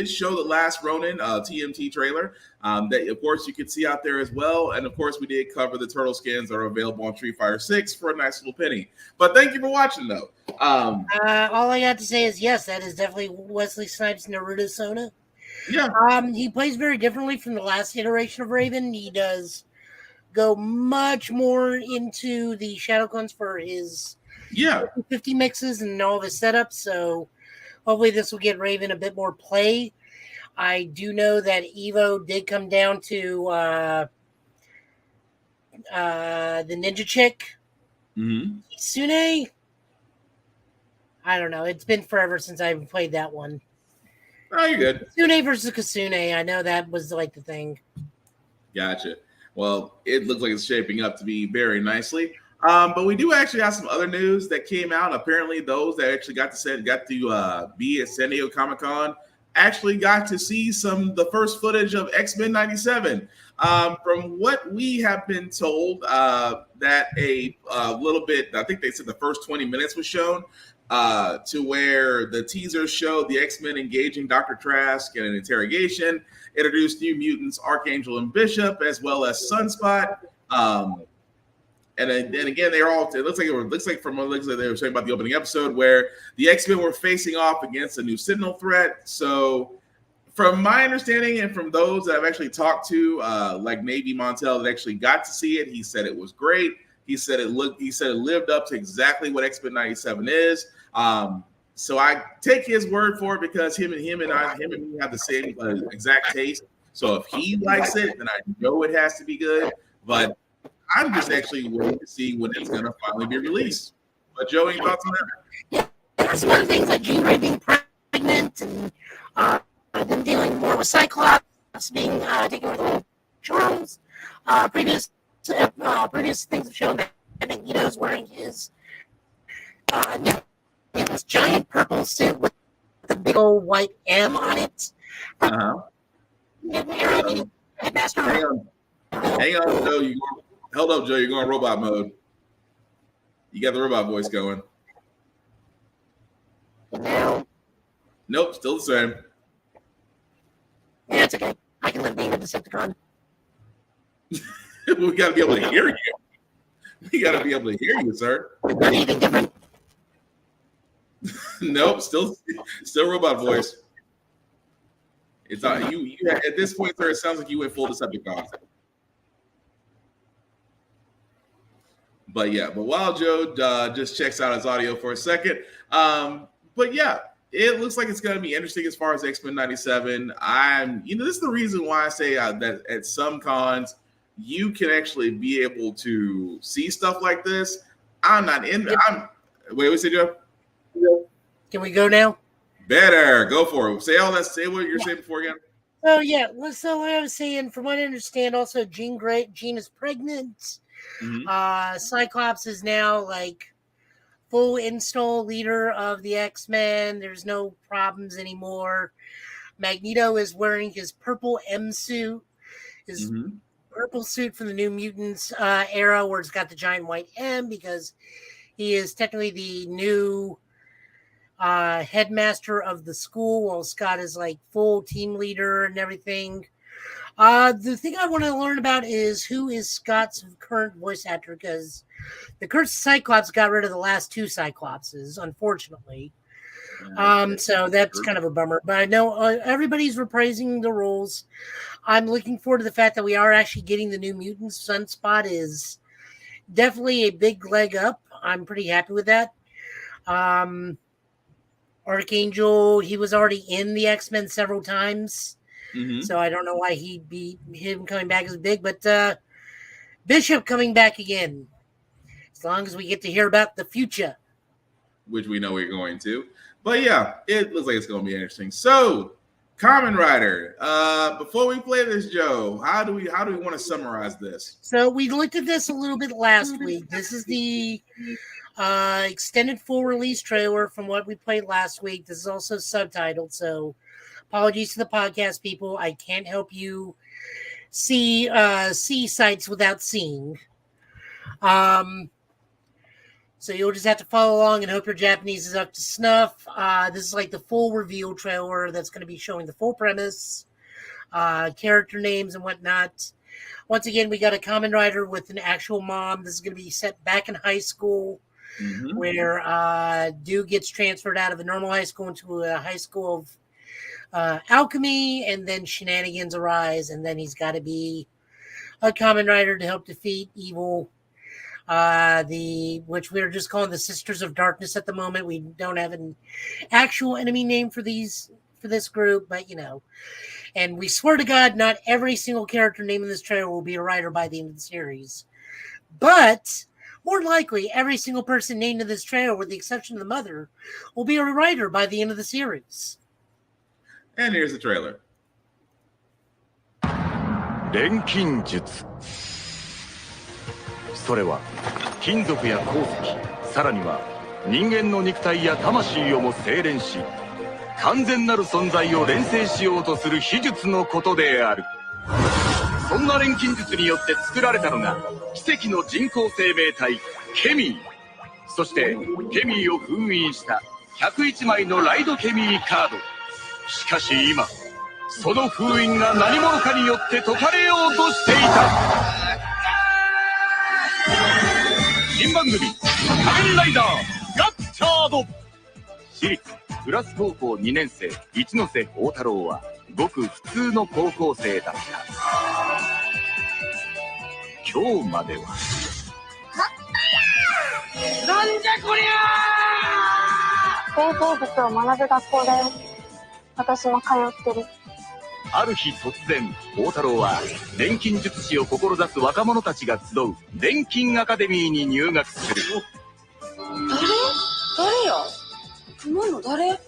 show the Last Ronin TMT trailer that, of course, you can see out there as well. And, of course, we did cover the turtle skins that are available on Street Fighter 6 for a nice little penny. But thank you for watching, though. All I got to say is, yes, that is definitely Wesley Snipes' Naruto Sona. Yeah. He plays very differently from the last iteration of Raven. He does go much more into the Shadow Clones for his 50 mixes and all of his setups. So hopefully this will get Raven a bit more play. I do know that Evo did come down to the ninja chick. Sune. I don't know. It's been forever since I've played that one. Oh, you're good. Sune versus Kasune. I know that was like the thing. Gotcha. Well, it looks like it's shaping up to be very nicely. But we do actually have some other news that came out. Apparently, those that actually got to be at San Diego Comic-Con actually got to see the first footage of X-Men 97. From what we have been told, that a little bit, I think they said the first 20 minutes was shown, to where the teaser showed the X-Men engaging Dr. Trask in an interrogation, introduced New Mutants, Archangel and Bishop, as well as Sunspot. And again, they're all. It looks like from what it looks like they were saying about the opening episode where the X-Men were facing off against a new Sentinel threat. So, from my understanding and from those that I've actually talked to, like Navy Montel that actually got to see it, he said it was great. He said it lived up to exactly what X-Men 97 is. So I take his word for it because him and me have the same exact taste. So if he likes it, then I know it has to be good. But I'm just actually waiting to see when it's going to finally be released. But Joe, any thoughts on that? Yeah, there's one of the things like Jean Grey being pregnant and them dealing more with Cyclops being taken over the little charms. Previous things have shown that Magneto's wearing his this giant purple suit with the big old white M on it. Hang on, Joe. Hold up, Joe. You're going robot mode. You got the robot voice going. Nope, still the same. Yeah, it's okay. I can live being a Decepticon. We got to be able to hear you. We got to be able to hear you, sir. Anything different? Nope, still robot voice. It's not you. At this point, sir, it sounds like you went full Decepticon. But while Joe just checks out his audio for a second, but yeah, it looks like it's going to be interesting as far as X-Men 97. This is the reason why I say that at some cons you can actually be able to see stuff like this. Wait, what said you? Can we go now? Better. Go for it. Say what you're saying before again. Oh, yeah. So what I was saying, from what I understand, also Jean is pregnant. Mm-hmm. Cyclops is now like full install leader of the X-Men. There's no problems anymore. Magneto is wearing his purple M suit, his purple suit from the New Mutants era, where it's got the giant white M, because he is technically the new headmaster of the school, while Scott is like full team leader and everything. The thing I want to learn about is who is Scott's current voice actor, because the current Cyclops got rid of the last two Cyclopses, unfortunately. So that's kind of a bummer. But I know everybody's reprising the roles. I'm looking forward to the fact that we are actually getting the New Mutants. Sunspot is definitely a big leg up. I'm pretty happy with that. Archangel, he was already in the X-Men several times. So I don't know why he'd be him coming back as big, but Bishop coming back again. As long as we get to hear about the future. Which we know we're going to. But yeah, it looks like it's going to be interesting. So, Kamen Rider, before we play this, Joe, how do we want to summarize this? So we looked at this a little bit last week. This is the extended full release trailer from what we played last week. This is also subtitled, so apologies to the podcast people. I can't help you see sites without seeing. So you'll just have to follow along and hope your Japanese is up to snuff. This is like the full reveal trailer that's going to be showing the full premise, character names and whatnot. Once again, we got a Kamen Rider with an actual mom. This is going to be set back in high school, where Dude gets transferred out of a normal high school into a high school of alchemy, and then shenanigans arise, and then he's got to be a Kamen Rider to help defeat evil. Which we're just calling the Sisters of Darkness at the moment. We don't have an actual enemy name for this group, but you know. And we swear to God, not every single character name in this trailer will be a writer by the end of the series. But more likely, every single person named in this trailer, with the exception of the mother, will be a writer by the end of the series. And here's the trailer. 錬金術それは金属や鉱石、さらには人間の肉体や魂をも精錬し、完全なる存在を錬成しようとする秘術のことである。そんな錬金術によって作られたのが奇跡の人工生命体ケミー、そしてケミーを封印した101枚のライドケミーカード。しかし今、その封印が何者かによって解かれようとしていた。新番組「仮面ライダーガッチャード」。私立浦須高校2年生一ノ瀬宝太郎はごく普通の高校生だった。今日まではなんじゃこりゃー！伝生物を学ぶ学校だよ。私も通ってる。ある日突然、宝太郎は錬金術師を志す若者たちが集う錬金アカデミーに入学する。誰や？今の誰？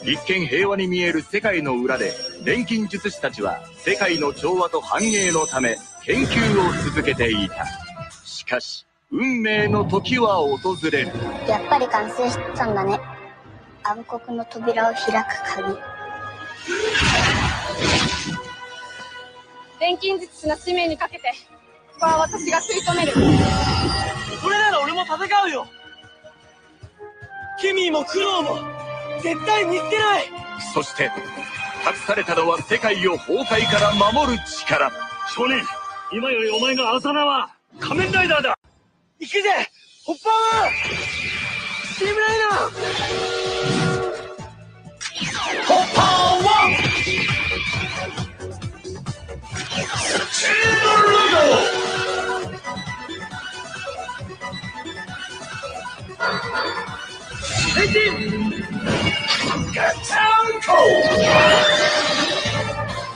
一見平和に見える世界の裏で、錬金術師たちは世界の調和と繁栄のため研究を続けていた。しかし運命の時は訪れる。やっぱり完成したんだね。暗黒の扉を開く鍵。錬金術師の使命にかけて、ここは私が食い止める。それなら俺も戦うよ。ケミーもクロウも絶対見捨てない。そして託されたのは世界を崩壊から守る力。少年、今よりお前の浅名は仮面ライダーだ。行くぜ、ホッパーチームライダー。ホッパーワン。チームライダー。ガチャンコ。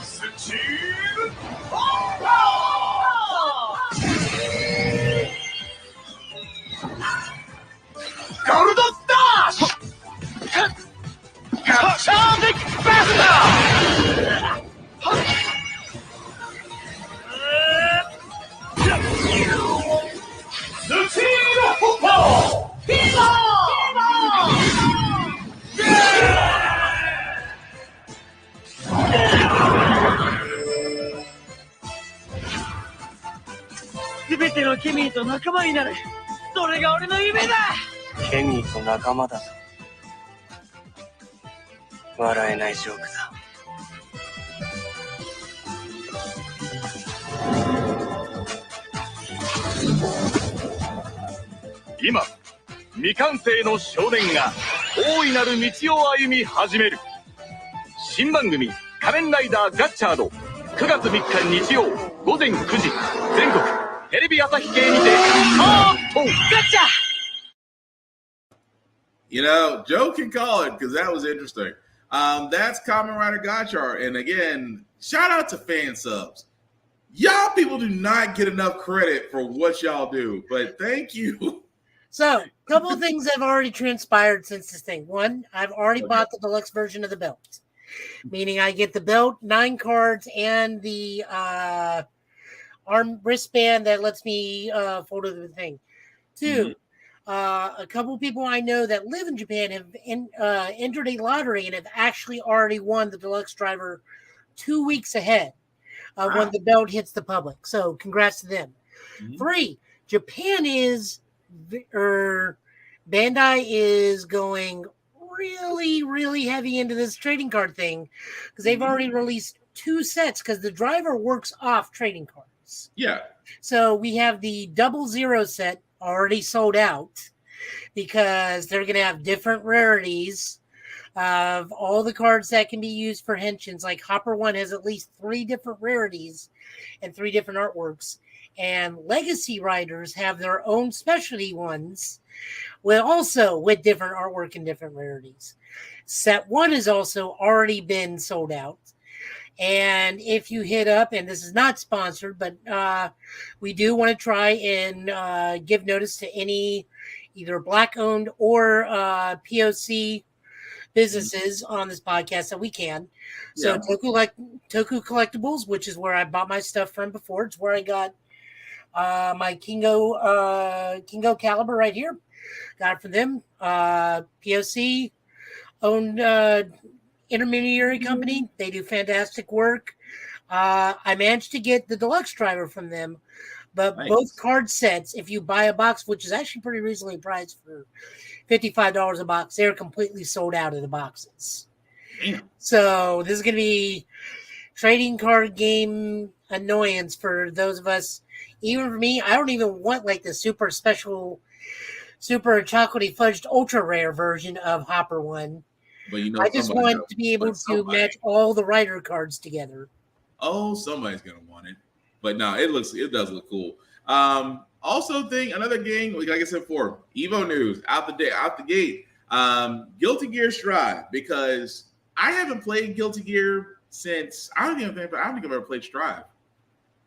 スチームホッパー。と仲間になる。それが俺の夢だ。ケミーと仲間だと。笑えないジョークだ。今、未完成の少年が大いなる道を歩み始める。新番組「仮面ライダーガッチャード」9月3日日曜午前9時全国テレビ朝日系にてスタート。ガッチャ You know, Joe can call it because that was interesting. That's Kamen Rider Gotchar. And again, shout out to fan subs. Y'all people do not get enough credit for what y'all do, but thank you. So, a couple of things have already transpired since this thing. One, I've already bought the deluxe version of the belt, meaning I get the belt, 9 cards, and the arm wristband that lets me fold the thing. 2, a couple of people I know that live in Japan have entered a lottery and have actually already won the deluxe driver 2 weeks ahead of when the belt hits the public. So, congrats to them. 3, Japan is... Bandai is going really heavy into this trading card thing because they've already released 2 sets because the driver works off trading cards. Yeah. So we have the 00 set already sold out because they're going to have different rarities of all the cards that can be used for henshins. Like Hopper 1 has at least 3 different rarities and 3 different artworks. And Legacy Riders have their own specialty ones with different artwork and different rarities. Set 1 has also already been sold out. And if you hit up, and this is not sponsored, but we do want to try and give notice to any either Black-owned or POC businesses on this podcast that we can. So Toku Collectibles, which is where I bought my stuff from before. It's where I got my Kingo caliber right here. Got it from them. POC owned intermediary company. They do fantastic work. I managed to get the deluxe driver from them, but both card sets, if you buy a box, which is actually pretty reasonably priced for $55 a box, they're completely sold out of the boxes. Damn. So this is going to be trading card game annoyance for those of us. Even for me, I don't even want like the super special, super chocolatey fudged ultra rare version of Hopper 1. But you know, I just want to be able to match all the rider cards together. Oh, somebody's gonna want it. But no, it does look cool. Also, another game, like I said before, Evo news out the gate. Guilty Gear Strive, because I haven't played Guilty Gear since I don't think I've ever played Strive.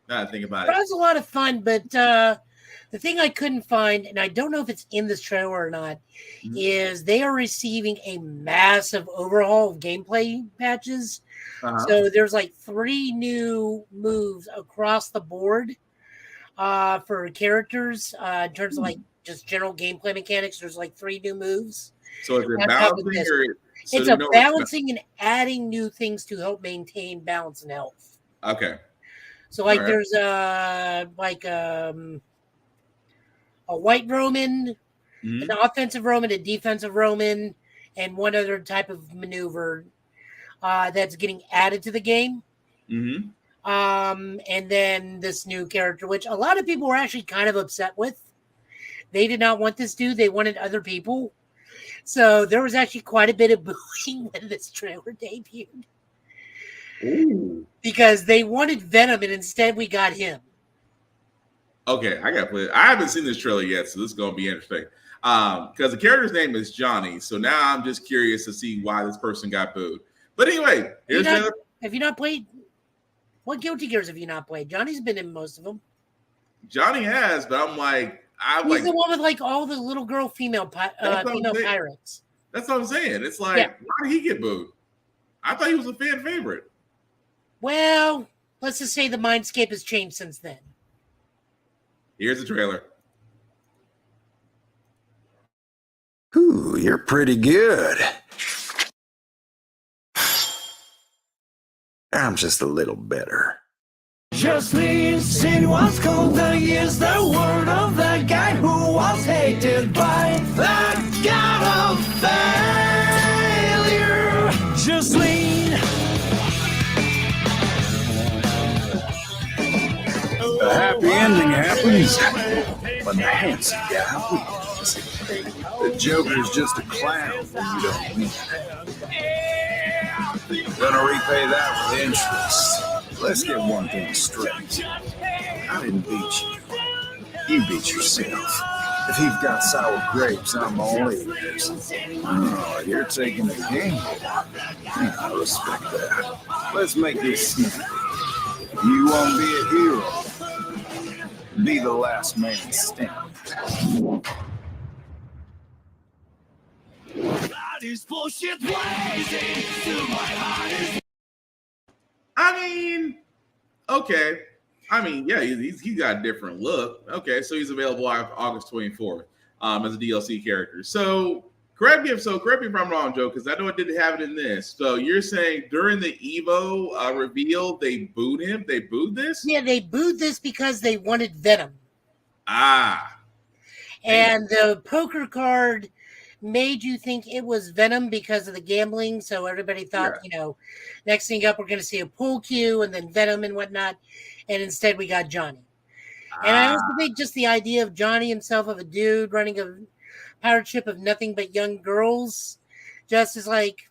Now I think about it. It was a lot of fun, but the thing I couldn't find, and I don't know if it's in this trailer or not, is they are receiving a massive overhaul of gameplay patches. So there's like 3 new moves across the board for characters in terms of like just general gameplay mechanics. There's like 3 new moves. So is it balancing or it's balancing and adding new things to help maintain balance and health. Okay. So like there's a white Roman, an offensive Roman, a defensive Roman, and one other type of maneuver that's getting added to the game. And then this new character, which a lot of people were actually kind of upset with. They did not want this dude. They wanted other people. So there was actually quite a bit of booing when this trailer debuted. Because they wanted Venom, and instead we got him. Okay, I gotta play it. I haven't seen this trailer yet, so this is gonna be interesting. Because the character's name is Johnny, so now I'm just curious to see why this person got booed. But anyway, have you not played? What Guilty Gears have you not played? Johnny's been in most of them. Johnny has, but I'm like, he's the one with like all the little girl female pirates. That's what I'm saying. It's like, why did he get booed? I thought he was a fan favorite. Well, let's just say the mindscape has changed since then. Here's the trailer. Ooh, you're pretty good. I'm just a little better. Just listen what's called is the word of the guy who was hated by the god of failure. Just lean. A happy ending happens when the handsome guy wins. The Joker's just a clown when you don't win. Gonna repay that with interest. Let's get one thing straight. I didn't beat you. You beat yourself. If you've got sour grapes, I'm all ears. Oh, you're taking the game. Yeah, I respect that. Let's make this snappy. You won't be a hero. Be the last man standing. That is bullshit blazing through my heart. I mean, okay. I mean, yeah, he's got a different look. Okay, so he's available August 24th as a DLC character. So correct me if I'm wrong, Joe, because I know it didn't have it in this. So you're saying during the Evo reveal, they booed him? They booed this? Yeah, they booed this because they wanted Venom. Ah. And the poker card made you think it was Venom because of the gambling. So everybody thought, next thing up, we're going to see a pool cue and then Venom and whatnot. And instead we got Johnny. And I also think just the idea of Johnny himself, of a dude running a pirate ship of nothing but young girls, just is like,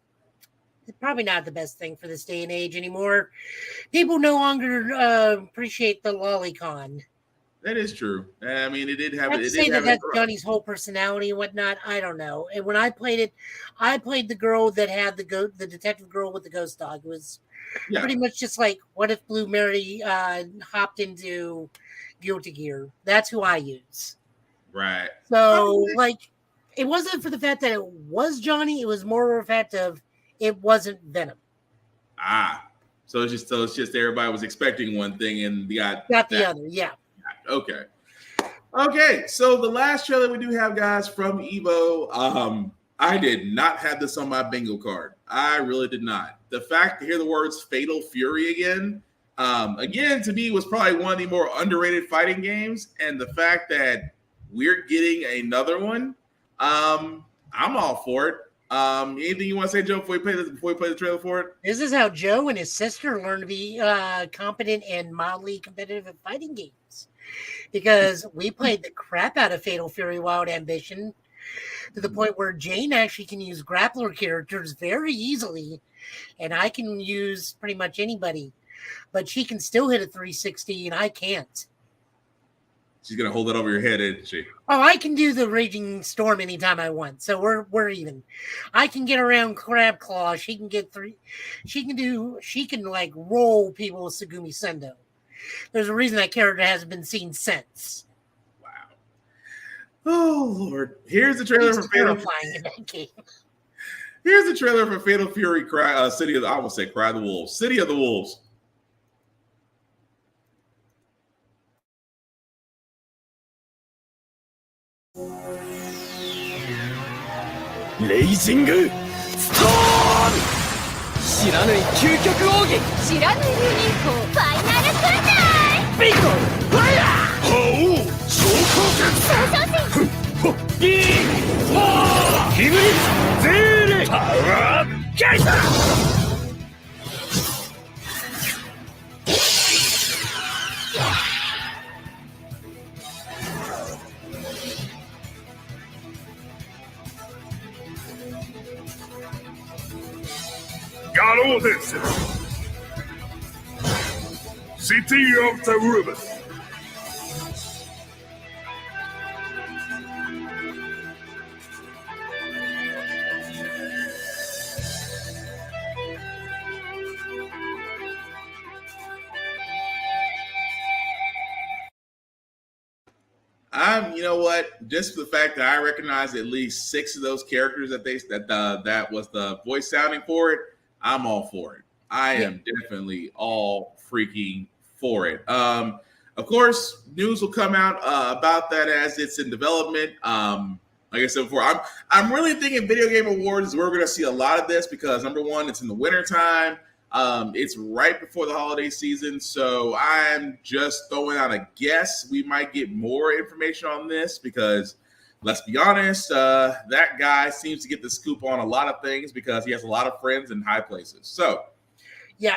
probably not the best thing for this day and age anymore. People no longer appreciate the lolicon. That is true. I mean, it did have it. Say that's Johnny's whole personality and whatnot. I don't know. And when I played it, I played the girl that had the detective girl with the ghost dog. It was pretty much just like, what if Blue Mary hopped into Guilty Gear? That's who I use. Right. So, like, it wasn't for the fact that it was Johnny. It was more of a fact of it wasn't Venom. So it's just everybody was expecting one thing and got the other. Yeah. Okay. So the last trailer we do have, guys, from Evo. I did not have this on my bingo card. I really did not. The fact to hear the words Fatal Fury again, to me, was probably one of the more underrated fighting games. And the fact that we're getting another one, I'm all for it. Anything you want to say, Joe, before we play the trailer for it? This is how Joe and his sister learned to be competent and mildly competitive at fighting games. Because we played the crap out of Fatal Fury Wild Ambition to the point where Jane actually can use grappler characters very easily, and I can use pretty much anybody, but she can still hit a 360 and I can't. She's gonna hold it over your head, isn't she? Oh, I can do the Raging Storm anytime I want, so we're even. I can get around Crab Claw. She can get three. She can like roll people with Segumi Sendo. There's a reason that character hasn't been seen since. Wow. Oh Lord! Here's the trailer for Fatal Fury. Here's the trailer for Fatal Fury. City of the Wolves. City of the Wolves. Raging Storm! 知らぬい究極奥義知らぬいユニークファイナルクルタイビンゴファイヤーほう超高戦ビーフォーヒブリッツゼーレパワーキャイター 野郎伝説 City of the River. You know what? Just the fact that I recognize at least 6 of those characters that was the voice sounding for it, I'm all for it. I am definitely all freaking for it. Of course, news will come out about that as it's in development. Like I said before, I'm really thinking Video Game Awards is where we're going to see a lot of this because number one, it's in the wintertime. It's right before the holiday season, so I'm just throwing out a guess. We might get more information on this because, let's be honest, that guy seems to get the scoop on a lot of things because he has a lot of friends in high places. So, yeah,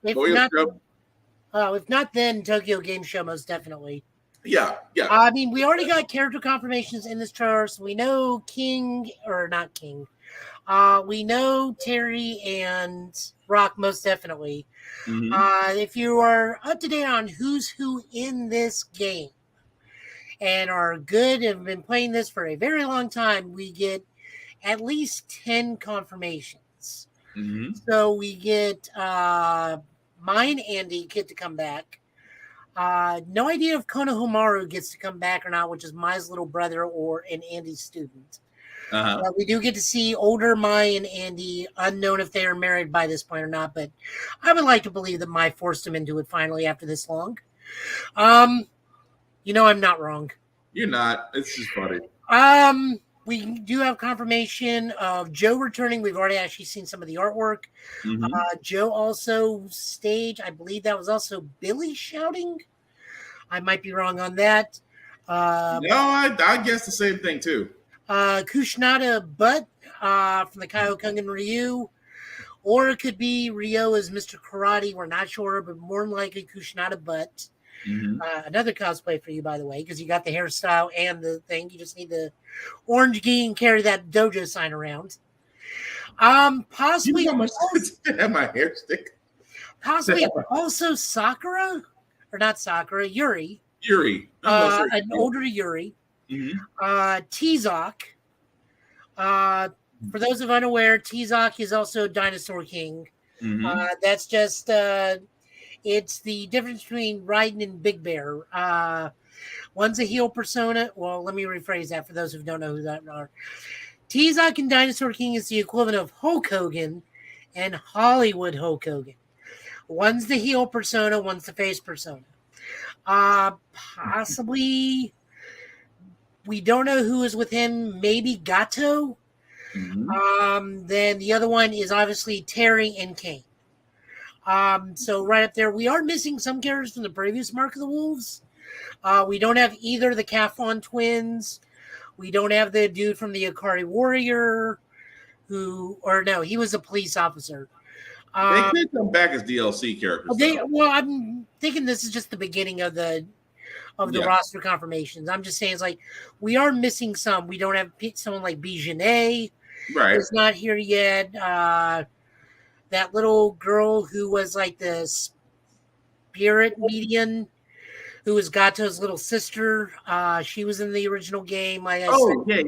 if not, then Tokyo Game Show most definitely. Yeah. I mean, we already got character confirmations in this trailer, so we know not King. We know Terry and Rock most definitely. Mm-hmm. If you are up to date on who's who in this game and are good and have been playing this for a very long time, we get at least 10 confirmations. Mm-hmm. So we get mine Andy get to come back. No idea if Konohamaru gets to come back or not, which is Mai's little brother or an Andy's student. We do get to see older Mai and Andy, unknown if they are married by this point or not, but I would like to believe that Mai forced him into it finally after this long. I'm not wrong. You're not. It's just funny. We do have confirmation of Joe returning. We've already actually seen some of the artwork. Mm-hmm. Joe also staged, I believe that was also Billy shouting. I might be wrong on that. No, I guess the same thing too. Kushnada Butt from the Kyokugen Ryu. Or it could be Ryo as Mr. Karate. We're not sure, but more than likely Kushnada Butt. Mm-hmm. Another cosplay for you, by the way, because you got the hairstyle and the thing. You just need the orange gi and carry that dojo sign around. Possibly. You know how much I have my hair stick? Possibly also Sakura, or not Sakura, Yuri. An older Yuri. Mm-hmm. T-Zoc. For those of unaware, T-Zoc is also Dinosaur King. Mm-hmm. That's just it's the difference between Raiden and Big Bear. One's a heel persona. Well, let me rephrase that for those who don't know who that are. T-Zoc and Dinosaur King is the equivalent of Hulk Hogan and Hollywood Hulk Hogan. One's the heel persona, one's the face persona. Possibly, we don't know who is with him. Maybe Gato. Mm-hmm. Then the other one is obviously Terry and Kane. So right up there, we are missing some characters from the previous Mark of the Wolves. We don't have either the Kafon twins. We don't have the dude from the Akari Warrior, he was a police officer. They could come back as DLC characters. I'm thinking this is just the beginning of the roster confirmations. I'm just saying it's like we are missing some. We don't have someone like Bijane. Right. It's not here yet. That little girl who was like the spirit median, who was Gato's little sister. She was in the original game. Like I said. Yeah.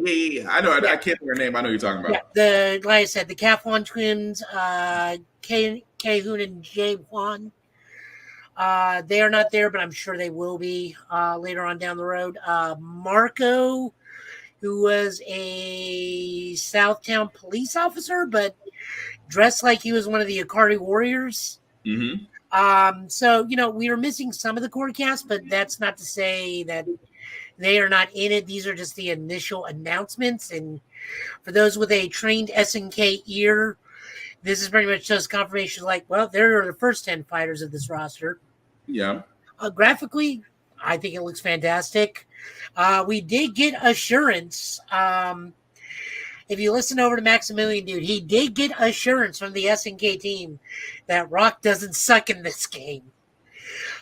I know. I can't think of her name. I know who you're talking about. Yeah, like I said, the Kafwan twins, K-Hoon and Jae-Hwan. They are not there, but I'm sure they will be later on down the road. Marco, who was a Southtown police officer, but dressed like he was one of the Akari Warriors. Mm-hmm. So, we are missing some of the core cast, but that's not to say that they are not in it. These are just the initial announcements. And for those with a trained SNK ear, this is pretty much just confirmation like, well, there are the first 10 fighters of this roster. Yeah. Graphically, I think it looks fantastic. We did get assurance. If you listen over to Maximilian, dude, he did get assurance from the SNK team that Rock doesn't suck in this game.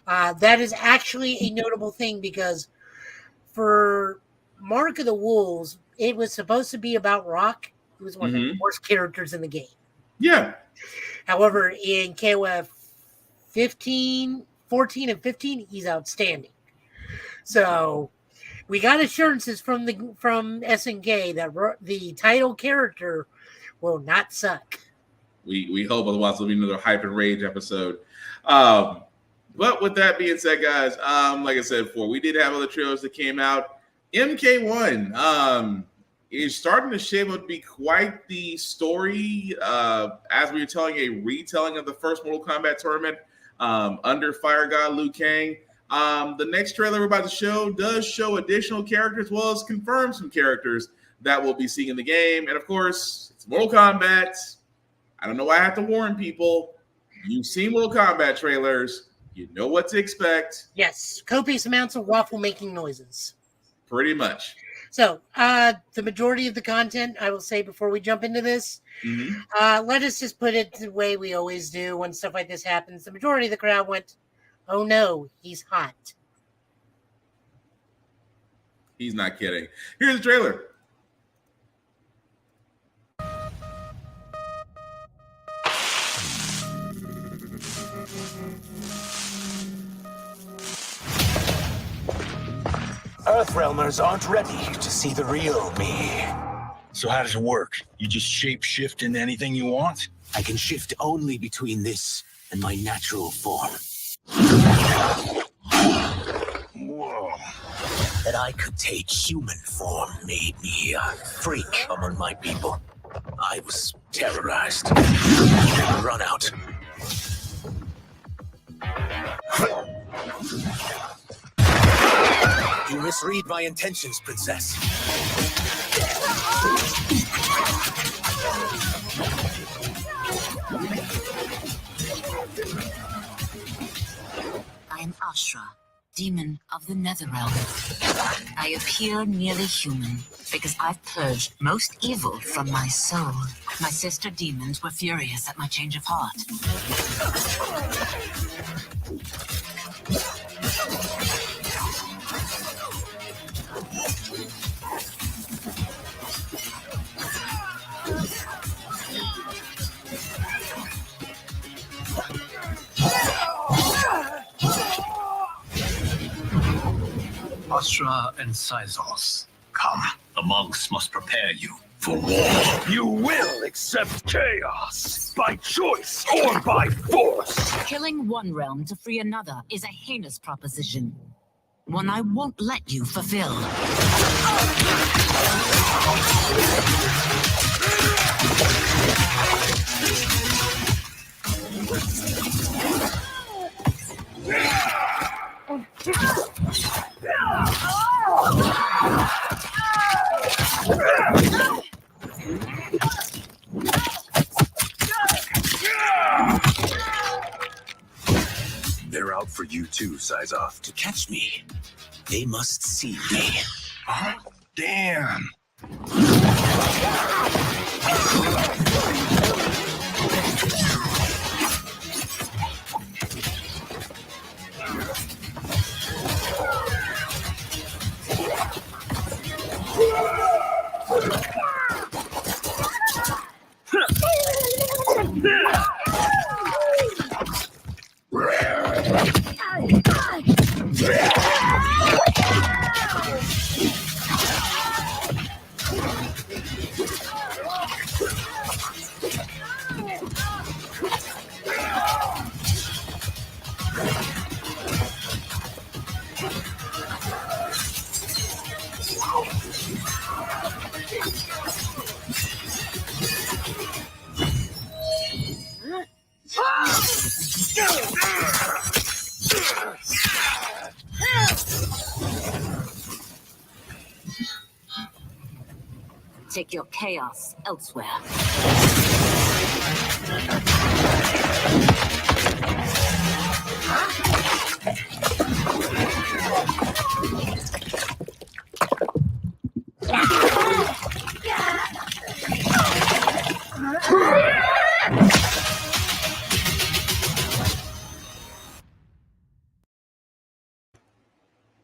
That is actually a notable thing because for Mark of the Wolves, it was supposed to be about Rock. He was one of the worst characters in the game. Yeah. However, in KOF 14 and 15, he's outstanding. So we got assurances from SNK that the title character will not suck. We hope, otherwise it'll be another hype and rage episode. But with that being said, guys, like I said before, we did have other trailers that came out. MK1 is starting to shape up to be quite the story, as we were telling a retelling of the first Mortal Kombat tournament under Fire God Liu Kang. The next trailer we're about to show does show additional characters, as well as confirm some characters that we'll be seeing in the game. And of course, it's Mortal Kombat. I don't know why I have to warn people. You've seen Mortal Kombat trailers. You know what to expect. Yes, copious amounts of waffle making noises. Pretty much. So, the majority of the content, I will say before we jump into this, let us just put it the way we always do when stuff like this happens. The majority of the crowd went, "Oh no, he's hot." He's not kidding. Here's the trailer. Earthrealmers aren't ready to see the real me. So how does it work? You just shape-shift into anything you want? I can shift only between this and my natural form. Whoa. That I could take human form made me a freak among my people. I was terrorized. Run out. You misread my intentions, Princess. I am Ashra, demon of the Netherrealm. I appear nearly human because I've purged most evil from my soul. My sister demons were furious at my change of heart. Astra and Sizos, come. The monks must prepare you for war. You will accept chaos, by choice or by force. Killing one realm to free another is a heinous proposition. One I won't let you fulfill. They're out for you too, Sizos. To catch me, they must see me. Oh, damn. Take your chaos elsewhere.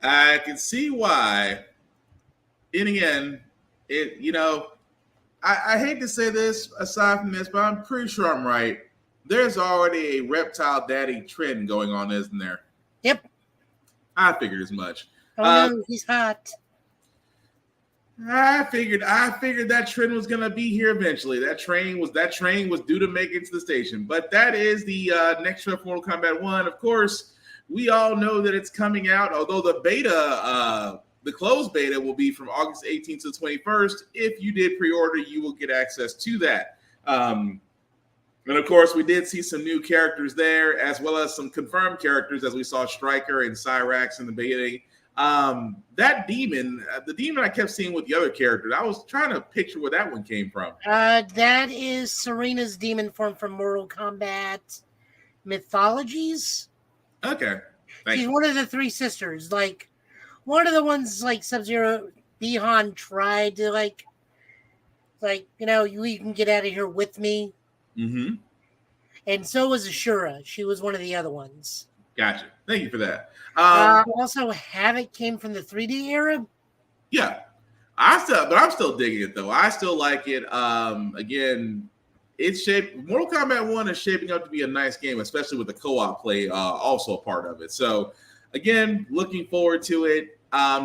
I can see why. And again, I hate to say this aside from this, but I'm pretty sure I'm right. There's already a reptile daddy trend going on, isn't there? Yep. I figured as much. Oh no, he's hot. I figured that trend was gonna be here eventually. That train was due to make it to the station. But that is the next trailer for Mortal Kombat 1. Of course, we all know that it's coming out, although the beta, the closed beta will be from August 18th to the 21st. If you did pre-order, you will get access to that. And of course, we did see some new characters there, as well as some confirmed characters, as we saw Stryker and Cyrax in the beginning. That demon, the demon I kept seeing with the other characters, I was trying to picture where that one came from. That is Serena's demon form from Mortal Kombat Mythologies. Okay. She's one of the three sisters. Like, one of the ones, like, Sub-Zero, Bihan tried to, like, you can get out of here with me. Mm-hmm. And so was Ashura. She was one of the other ones. Gotcha. Thank you for that. Also, Havoc came from the 3D era. Yeah, I'm still digging it though. I still like it. Again, Mortal Kombat 1 is shaping up to be a nice game, especially with the co-op play also a part of it. So, again, looking forward to it.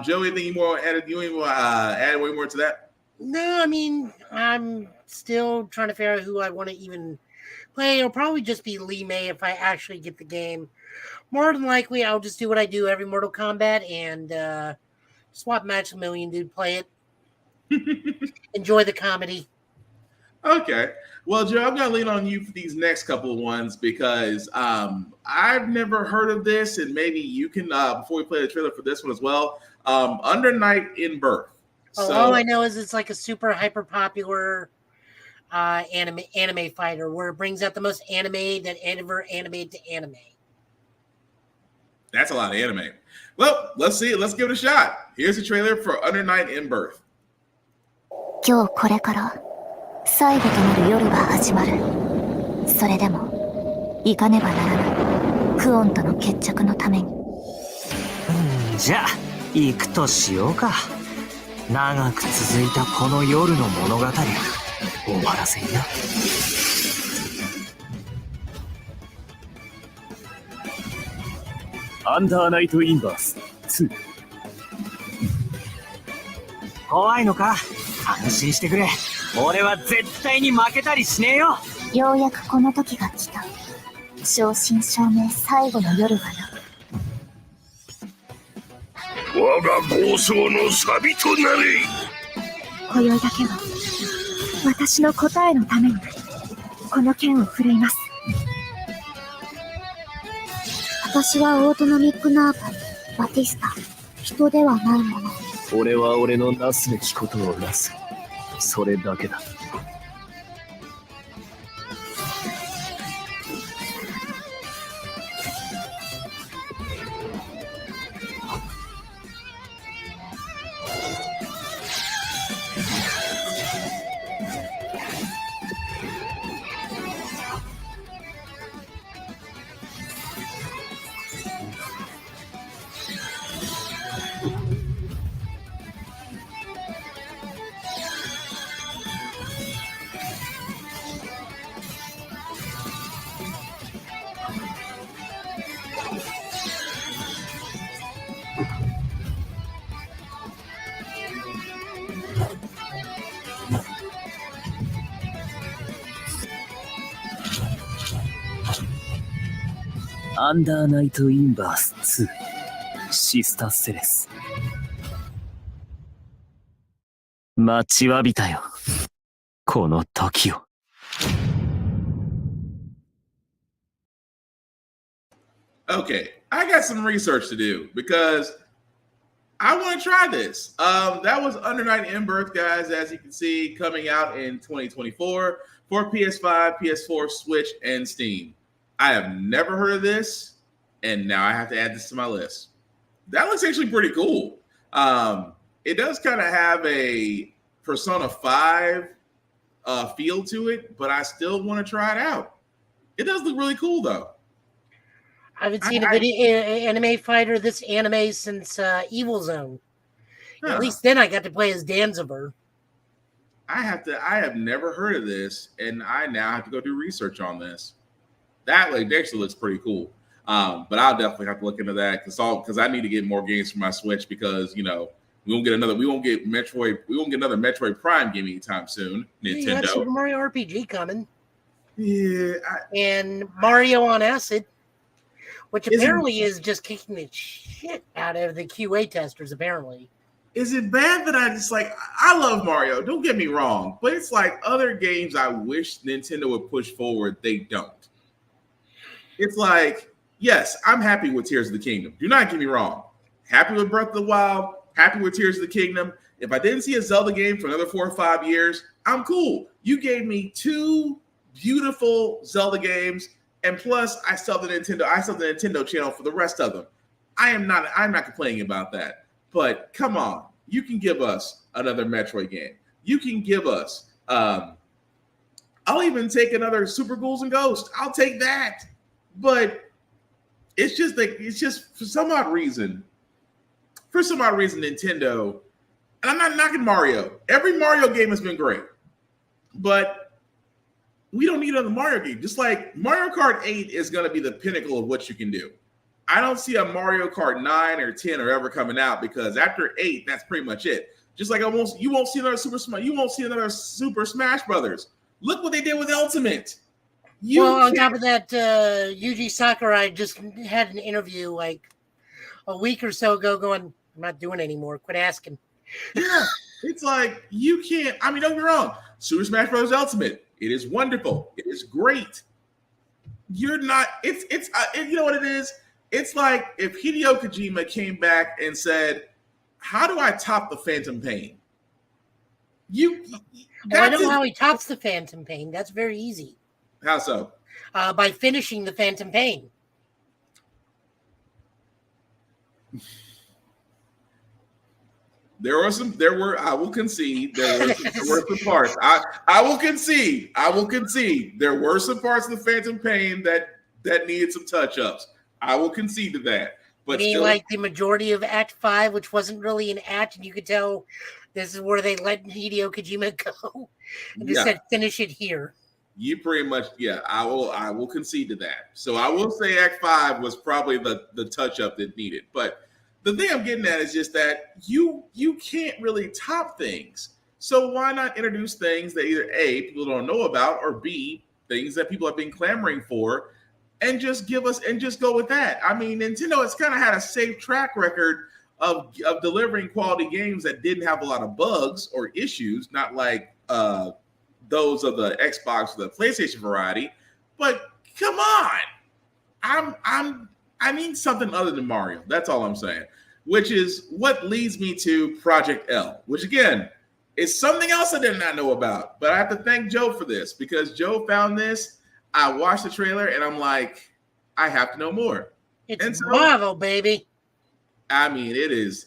Joe, anything you want to add? Do you want to add way more to that? No, I mean, I'm still trying to figure out who I want to even play. It'll probably just be Lee May if I actually get the game. More than likely, I'll just do what I do every Mortal Kombat and swap match a million, dude. Play it. Enjoy the comedy. Okay. Well, Joe, I'm going to lean on you for these next couple of ones because I've never heard of this, and maybe you can, before we play the trailer for this one as well, Under Night in Birth. All I know is it's like a super hyper popular anime fighter where it brings out the most anime that ever animated to anime. That's a lot of anime. Well, let's see it. Let's give it a shot. Here's the trailer for Under Night in Birth. 今日これから最後となる夜が始まる。それでも行かねばならないクオンとの決着のために。じゃあ行くとしようか。長く続いたこの夜の物語を終わらせんよ。アンダーナイトインバース2。怖いのか？安心してくれ。俺は絶対に負けたりしねえよ。ようやくこの時が来た。正真正銘最後の夜がな。我が暴走のサビとなれ。今宵だけは私の答えのためにこの剣を振るいます。私はオートノミックナーブ、バティスタ、人ではないもの。俺は俺のなすべきことをなす。それだけだ。アンダーナイトインバース2シスターセレス。待ちわびたよ、この時を。Okay, I got some research to do because I want to try this. That was Under Night in Birth, guys, as you can see, coming out in 2024 for PS5, PS4, Switch, and Steam. I have never heard of this, and now I have to add this to my list. That looks actually pretty cool. It does kind of have a Persona 5 feel to it, but I still want to try it out. It does look really cool, though. I haven't seen a video anime fighter this anime since Evil Zone. Huh. At least then I got to play as Danziger. I have never heard of this, and I now have to go do research on this. That actually looks pretty cool. But I'll definitely have to look into that because I need to get more games for my Switch because we won't get another Metroid Prime game anytime soon. Nintendo. You got Super Mario RPG coming. Yeah. And Mario on Acid, which apparently is just kicking the shit out of the QA testers, apparently. Is it bad that I love Mario, don't get me wrong, but it's like other games I wish Nintendo would push forward, they don't. It's like, yes, I'm happy with Tears of the Kingdom. Do not get me wrong. Happy with Breath of the Wild. Happy with Tears of the Kingdom. If I didn't see a Zelda game for another 4 or 5 years, I'm cool. You gave me 2 beautiful Zelda games, and plus I sell the Nintendo channel for the rest of them. I'm not complaining about that. But come on, you can give us another Metroid game. You can give us I'll even take another Super Ghouls and Ghosts. I'll take that. But it's just for some odd reason, Nintendo, and I'm not knocking Mario. Every Mario game has been great. But we don't need another Mario game. Just like Mario Kart 8 is going to be the pinnacle of what you can do. I don't see a Mario Kart 9 or 10 or ever coming out, because after 8, that's pretty much it. Just like you won't see another Super Smash Brothers. Look what they did with Ultimate. On top of that, Yuji Sakurai just had an interview like a week or so ago going, I'm not doing it anymore. Quit asking. Yeah, it's like you can't. I mean, don't get me wrong. Super Smash Bros. Ultimate, it is wonderful. It is great. You're not. It's you know what it is? It's like if Hideo Kojima came back and said, how do I top the Phantom Pain? I know how he tops the Phantom Pain. That's very easy. How so? By finishing the Phantom Pain. I will concede, there were some parts. I will concede. There were some parts of the Phantom Pain that needed some touch-ups. I will concede to that. But still, like the majority of Act 5, which wasn't really an act, and you could tell this is where they let Hideo Kojima go. And just said, finish it here. You pretty much, I will concede to that. So I will say Act 5 was probably the touch-up that needed. But the thing I'm getting at is just that you can't really top things. So why not introduce things that either A, people don't know about, or B, things that people have been clamoring for, and just go with that. I mean, Nintendo has kind of had a safe track record of delivering quality games that didn't have a lot of bugs or issues, not like those of the Xbox or the PlayStation variety. But come on, I need something other than Mario. That's all I'm saying. Which is what leads me to Project L, which again is something else I did not know about. But I have to thank Joe for this, because Joe found this. I watched the trailer and I'm like, I have to know more. It's Bravo, baby. I mean, it is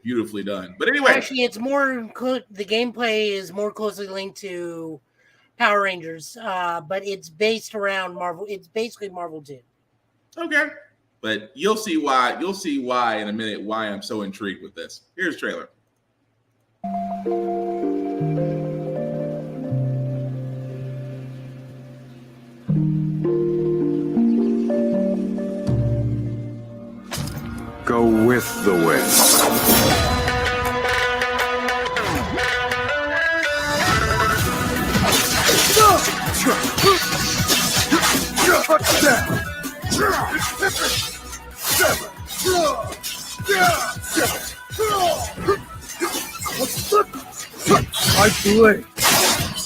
beautifully done. But anyway, actually, it's more. The gameplay is more closely linked to Power Rangers, but it's based around Marvel. It's basically Marvel 2. Okay, but you'll see why. You'll see why in a minute. Why I'm so intrigued with this. Here's the trailer. Go with the wind. My blade,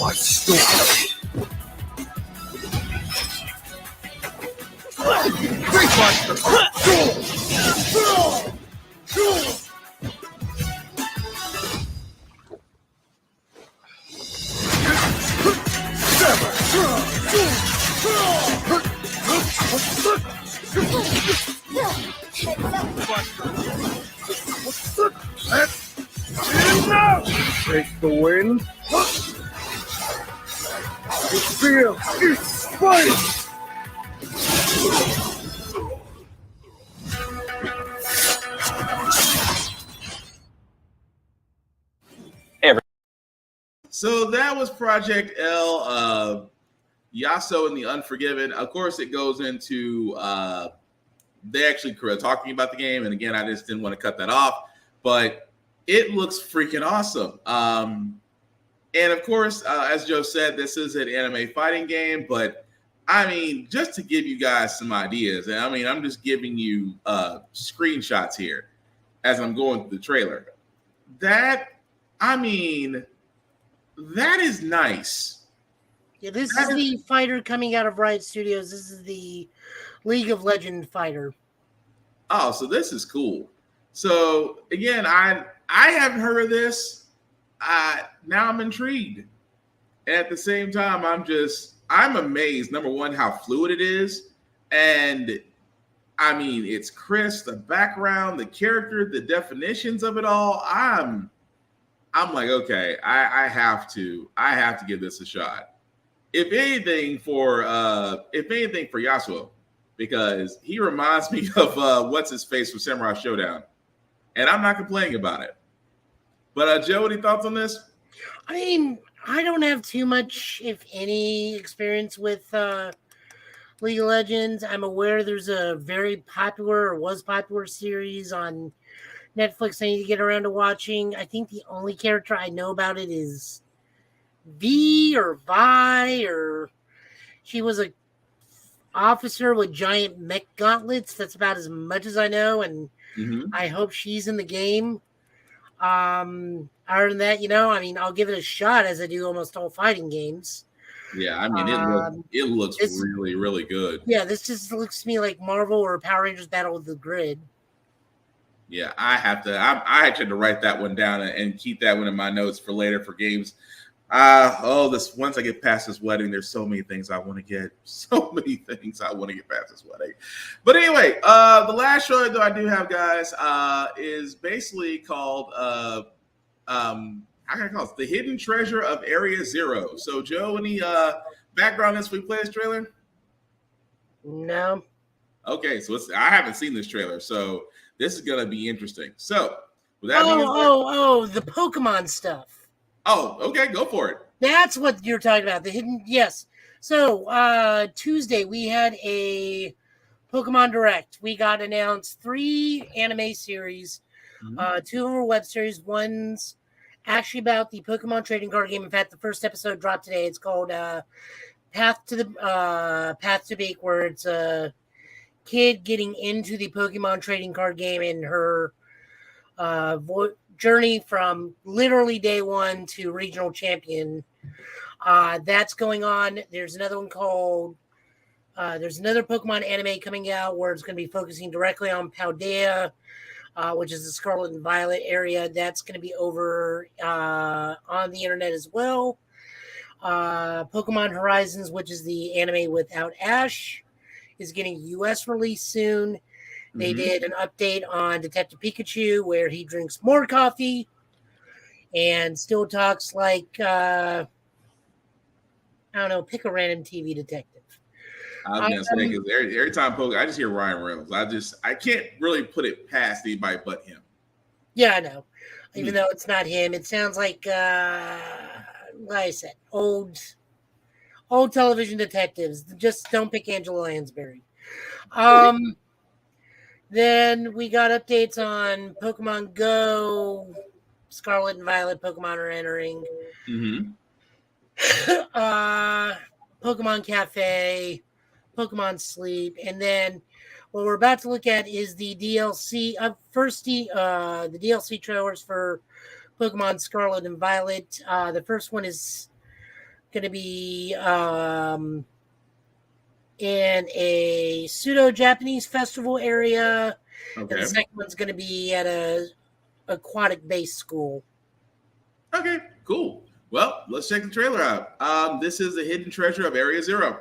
my storm. Take the wind. You feel it's fight. So that was Project L, Yasuo and the Unforgiven. Of course, it goes into they actually were talking about the game, and again, I just didn't want to cut that off, but it looks freaking awesome. And of course, as Joe said, this is an anime fighting game, but I mean, just to give you guys some ideas, and I mean, I'm just giving you screenshots here as I'm going through the trailer. That is nice. Yeah, this is the fighter coming out of Riot Studios. This is the League of Legends fighter. Oh, so this is cool. So again, I haven't heard of this. Now I'm intrigued. And at the same time, I'm amazed. Number one, how fluid it is, and I mean, it's crisp. The background, the character, the definitions of it all. I'm like, okay, I have to give this a shot. If anything for Yasuo, because he reminds me of what's his face from Samurai Showdown, and I'm not complaining about it. But Joe, any thoughts on this? I mean, I don't have too much, if any, experience with League of Legends. I'm aware there's a very popular or was popular series on Netflix I need to get around to watching. I think the only character I know about it is V or Vi, or she was a officer with giant mech gauntlets. That's about as much as I know, and I hope she's in the game. Other than that, I mean, I'll give it a shot as I do almost all fighting games. Yeah, I mean, it looks really, really good. Yeah, this just looks to me like Marvel or Power Rangers Battle of the Grid. Yeah, I actually had to write that one down and keep that one in my notes for later for games. This once I get past this wedding, there's so many things I want to get. So many things I want to get past this wedding. But anyway, the last show that I do have, guys, is basically called how can I call it? The Hidden Treasure of Area Zero. So, Joe, any background as we play this trailer? No. Okay, so I haven't seen this trailer, so this is gonna be interesting. So, with that the Pokemon stuff. Oh, okay, go for it. That's what you're talking about. The hidden, yes. So Tuesday we had a Pokemon Direct. We got announced 3 anime series. 2 of them were web series. One's actually about the Pokemon trading card game. In fact, the first episode dropped today. It's called Path to Bake, where it's a kid getting into the Pokemon trading card game and her journey from literally day one to regional champion. That's going on. There's another one called there's another Pokemon anime coming out where it's going to be focusing directly on Paldea, which is the Scarlet and Violet area. That's going to be over on the internet as well. Pokemon Horizons, which is the anime without Ash, is getting US release soon. They did an update on Detective Pikachu where he drinks more coffee and still talks like, I don't know, pick a random TV detective. I was going to say, because every time I just hear Ryan Reynolds. I can't really put it past anybody but him. Yeah, I know. Even though it's not him, it sounds like I said, old television detectives. Just don't pick Angela Lansbury. Then we got updates on Pokemon Go. Scarlet and Violet Pokemon are entering. Pokemon Cafe, Pokemon Sleep, and then what we're about to look at is the DLC. First, the DLC trailers for Pokemon Scarlet and Violet. The first one is going to be in a pseudo-Japanese festival area. Okay. And the second one's going to be at a aquatic-based school. Okay, cool. Well, let's check the trailer out. This is the Hidden Treasure of Area Zero.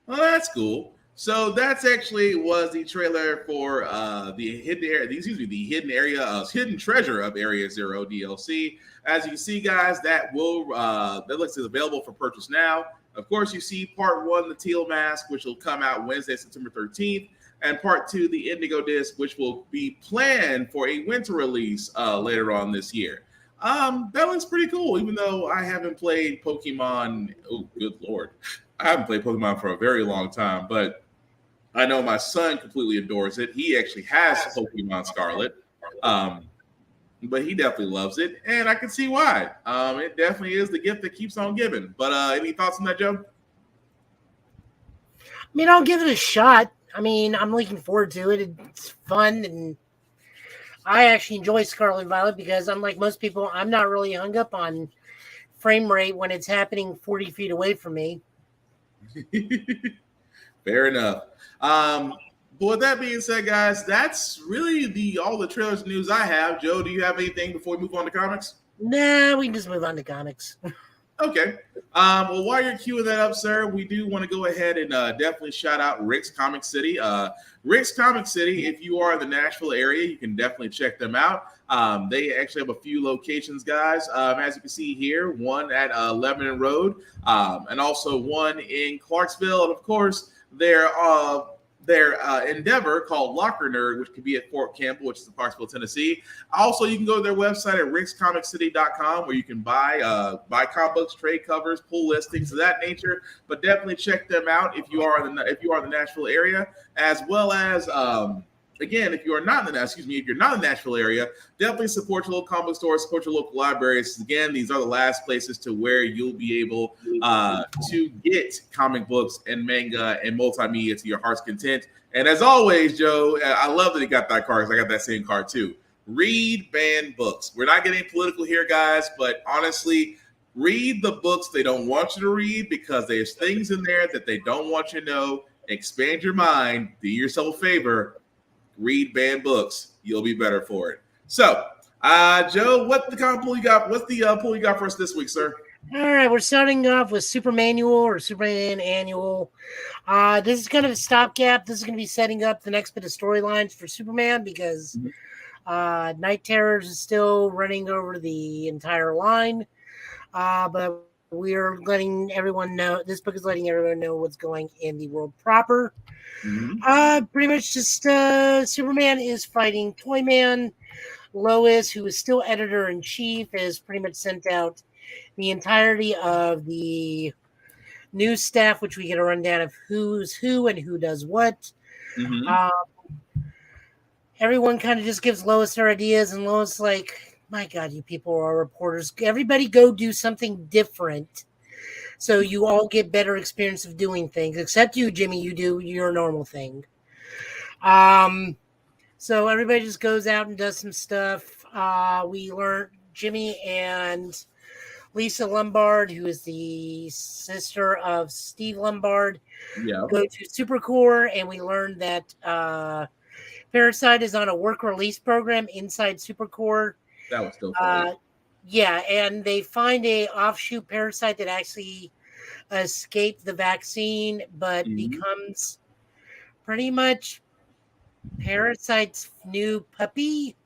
Well, that's cool. So that's actually was the trailer for the hidden area. Excuse me, the hidden treasure of Area Zero DLC. As you can see, guys, that looks is available for purchase now. Of course, you see part 1, the Teal Mask, which will come out Wednesday, September 13th, and part 2, the Indigo Disc, which will be planned for a winter release later on this year. That looks pretty cool, even though I haven't played Pokemon. Oh, good Lord. I haven't played Pokemon for a very long time, but I know my son completely adores it. He actually has Pokemon Scarlet, but he definitely loves it, and I can see why. It definitely is the gift that keeps on giving. But any thoughts on that, Joe? I mean, I'll give it a shot. I mean, I'm looking forward to it. It's fun, and I actually enjoy Scarlet and Violet because, unlike most people, I'm not really hung up on frame rate when it's happening 40 feet away from me. Fair enough. But with that being said, guys, that's really all the trailers and news I have. Joe, do you have anything before we move on to comics? Nah, we can just move on to comics. Okay. Well, while you're queuing that up, sir, we do want to go ahead and definitely shout out Rick's Comic City. Rick's Comic City, if you are in the Nashville area, you can definitely check them out. They actually have a few locations, guys. As you can see here, one at Lebanon Road, and also one in Clarksville. And of course, their endeavor called Locker Nerd, which could be at Fort Campbell, which is in Clarksville, Tennessee. Also, you can go to their website at rickscomiccity.com, where you can buy comic books, trade covers, pull listings of that nature. But definitely check them out if you are in the Nashville area, as well as again, if you're not in the Nashville area, definitely support your local comic book store, support your local libraries. Again, these are the last places to where you'll be able to get comic books and manga and multimedia to your heart's content. And as always, Joe, I love that he got that card, because I got that same card too. Read banned books. We're not getting political here, guys, but honestly, read the books they don't want you to read, because there's things in there that they don't want you to know. Expand your mind. Do yourself a favor. Read banned books. You'll be better for it. So, Joe, what's the pull you got for us this week, sir? All right, we're starting off with Superman Annual. This is kind of a stopgap. This is going to be setting up the next bit of storylines for Superman, because Night Terrors is still running over the entire line. But we're letting everyone know, this book is letting everyone know what's going in the world proper. Pretty much just Superman is fighting Toyman, Lois, who is still editor-in-chief, is pretty much sent out the entirety of the news staff, which we get a rundown of who's who and who does what. Everyone kind of just gives Lois their ideas, and Lois like, my God, you people are reporters. Everybody go do something different so you all get better experience of doing things. Except you, Jimmy, you do your normal thing. So everybody just goes out and does some stuff. We learn Jimmy and Lisa Lombard, who is the sister of Steve Lombard, go to Supercorps, and we learned that Parasite is on a work release program inside Supercorps. That was still funny. Yeah, and they find a offshoot parasite that actually escaped the vaccine, but becomes pretty much Parasite's new puppy.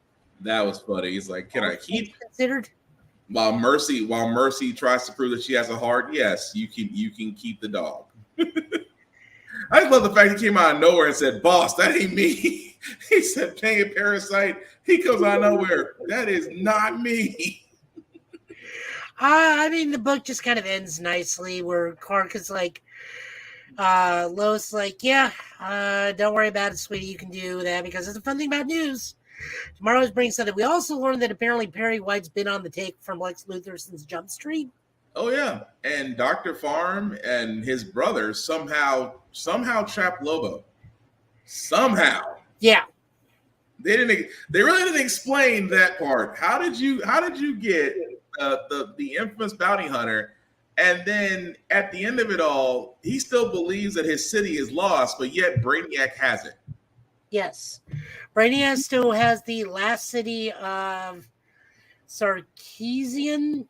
That was funny. He's like, "Can I keep considered?" While Mercy tries to prove that she has a heart, yes, you can keep the dog. I just love the fact he came out of nowhere and said, "Boss, that ain't me." He said, "Paying a parasite." He comes out of nowhere. That is not me. I mean, the book just kind of ends nicely where Clark is like, Lois like, yeah, don't worry about it, sweetie. You can do that because it's a fun thing about news. Tomorrow's brings something. We also learned that apparently Perry White's been on the take from Lex Luthor since Jump Street. Oh yeah, and Dr. Farm and his brother somehow trapped Lobo. Somehow. Yeah. They really didn't explain that part. How did you get the infamous bounty hunter, and then at the end of it all, he still believes that his city is lost, but yet Brainiac has it. Yes. Brainiac still has the last city of Sarkeesian.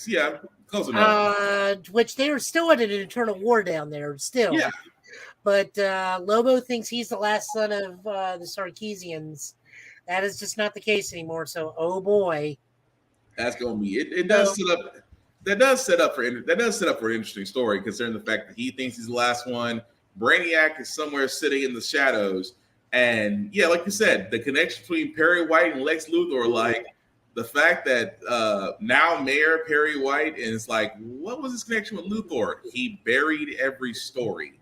Yeah, close enough. Which they are still at an eternal war down there still. Yeah. But Lobo thinks he's the last son of the Sarkeesians. That is just not the case anymore. So, oh boy. That's going to be it. That does set up for an interesting story, considering the fact that he thinks he's the last one. Brainiac is somewhere sitting in the shadows, and yeah, like you said, the connection between Perry White and Lex Luthor, like the fact that now Mayor Perry White, and it's like, what was his connection with Luthor? He buried every story.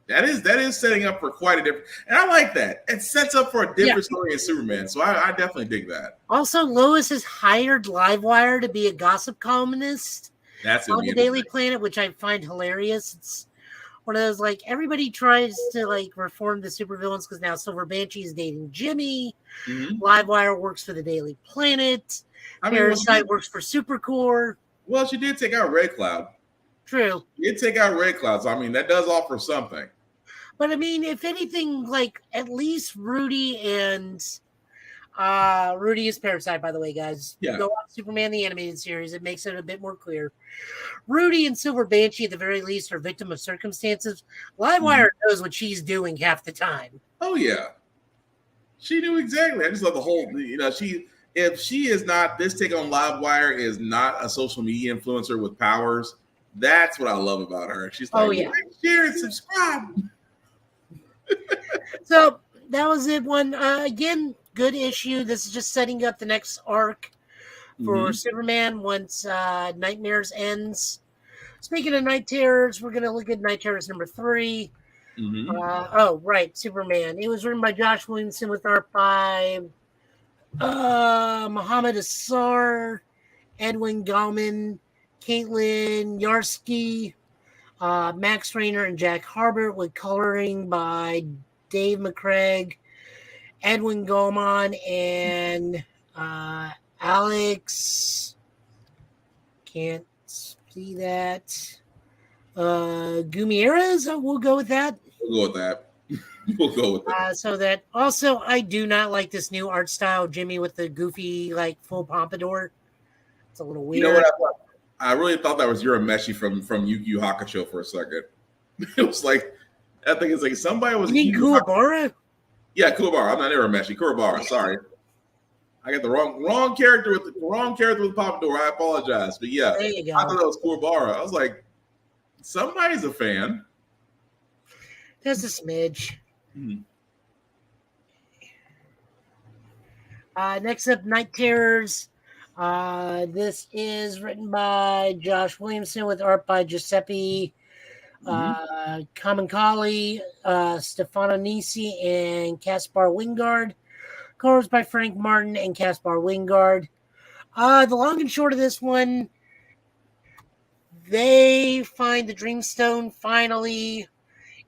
That is setting up for quite a different, and I like that. It sets up for a different story in Superman, so I definitely dig that. Also, Lois has hired Livewire to be a gossip columnist on the Daily Planet, which I find hilarious. It's one of those, like, everybody tries to, like, reform the supervillains because now Silver Banshee is dating Jimmy. Livewire works for the Daily Planet. Parasite works for Supercorps. Well, she did take out Red Cloud. True. She did take out Red Cloud, so I mean, that does offer something. But I mean, if anything, like, at least Rudy and Rudy is Parasite, by the way, guys. Yeah. Go on Superman the Animated Series. It makes it a bit more clear. Rudy and Silver Banshee, at the very least, are victim of circumstances. Livewire knows what she's doing half the time. Oh, yeah. She knew exactly. I just love the whole, if she is not, this take on Livewire is not a social media influencer with powers, that's what I love about her. She's like, like, share and subscribe. So that was it. Again, good issue. This is just setting up the next arc for Superman once Nightmares ends. Speaking of Night Terrors, we're going to look at Night Terrors number 3. Superman. It was written by Josh Williamson with art by Muhammad Assar, Edwin Gallman, Caitlin Yarsky, Max Rayner, and Jack Harbert, with coloring by Dave McCraig, Edwin Gallman, and Alex. Can't see that. Gumieras. We'll go with that. We'll go with that. So that also, I do not like this new art style, Jimmy, with the goofy, like, full pompadour. It's a little weird. You know what? I really thought that was Urameshi from Yu Yu Hakusho for a second. It was like, I think it's like somebody was. You mean Kuwabara? Yeah, Kuwabara. I'm not Urameshi. Kuwabara. Sorry, I got the wrong character with the pompadour. I apologize, but yeah, there you go. I thought it was Kuwabara. I was like, somebody's a fan. There's a smidge. Next up, Night Terrors. This is written by Josh Williamson with art by Giuseppe Kamenkali, Stefano Nisi, and Caspar Wingard. Colors by Frank Martin and Caspar Wingard. The long and short of this one, they find the Dreamstone finally